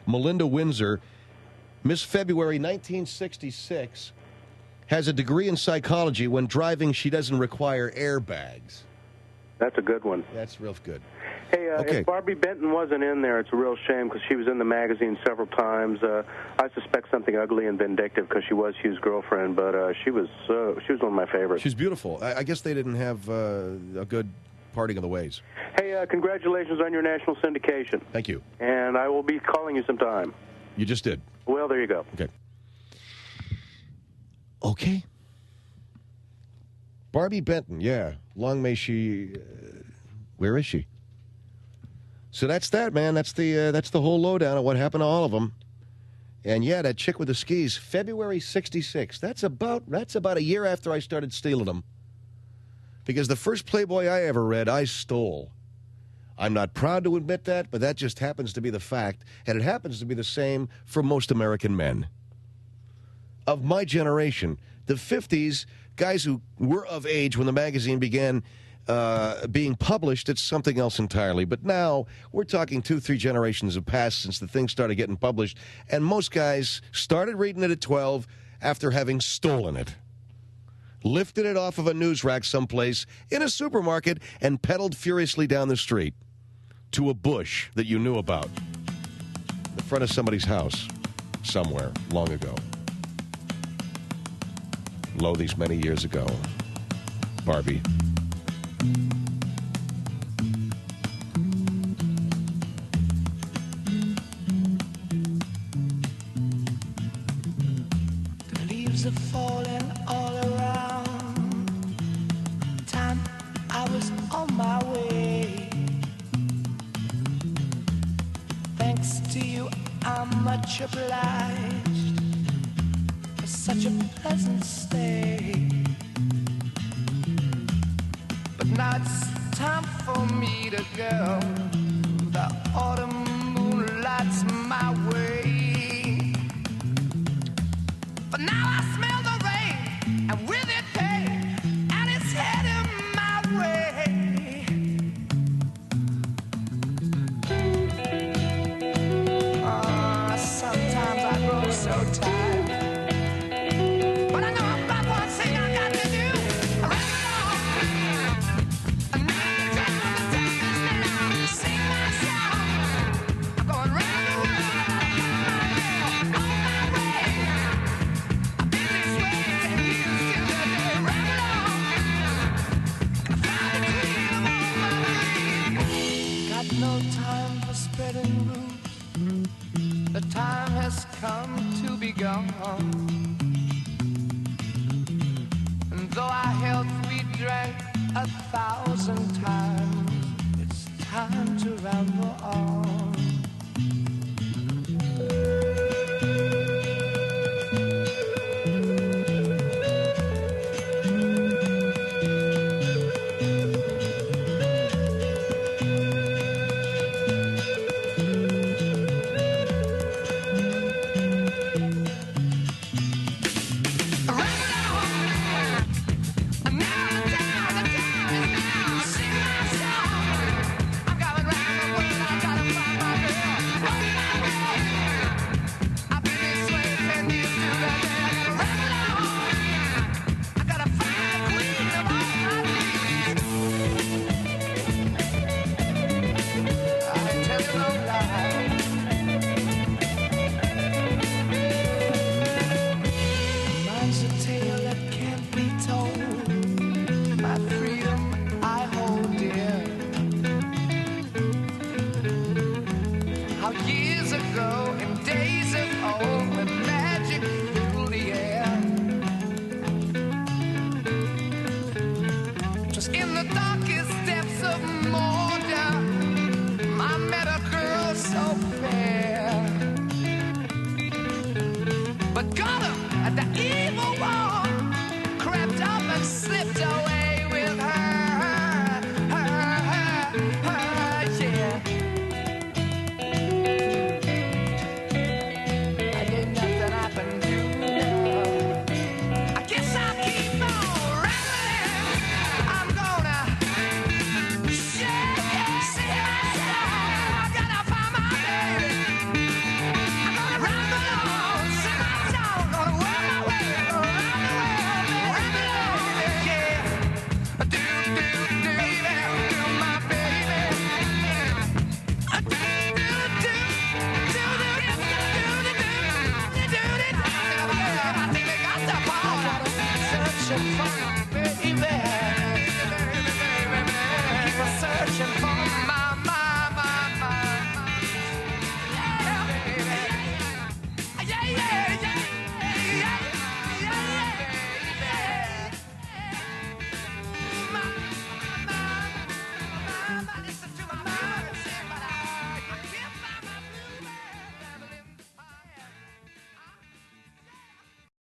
Melinda Windsor. Miss February 1966, has a degree in psychology. When driving, she doesn't require airbags. That's a good one. That's real good. Hey, if Barbie Benton wasn't in there, it's a real shame because she was in the magazine several times. I suspect something ugly and vindictive because she was Hugh's girlfriend, but she was one of my favorites. She's beautiful. I guess they didn't have a good parting of the ways. Hey, congratulations on your national syndication. Thank you. And I will be calling you sometime. You just did. Well, there you go. Okay. Barbie Benton, yeah. Long may she... where is she? So that's that, man. That's the whole lowdown of what happened to all of them. And yeah, that chick with the skis, February 66. That's about a year after I started stealing them. Because the first Playboy I ever read, I stole. I'm not proud to admit that, but that just happens to be the fact. And it happens to be the same for most American men. Of my generation, the 50s, guys who were of age when the magazine began being published, it's something else entirely. But now we're talking 2-3 generations have passed since the thing started getting published, and most guys started reading it at 12 after having stolen it, lifted it off of a news rack someplace in a supermarket, and pedaled furiously down the street to a bush that you knew about, in front of somebody's house somewhere long ago. Lo, these many years ago, Barbie. The leaves are falling all around. Time I was on my way. Thanks to you, I'm much obliged for such a pleasant stay. But now it's time for me to go. The autumn moon lights my way. But now I smell the rain, and with it pain, and it's heading my way. Sometimes I grow so tired, but I know I've got one thing I got to do. No time for spreading roots. The time has come to be gone. And though our health we drank 1,000 times, it's time to ramble on. I'm going round the world, I gotta find my But God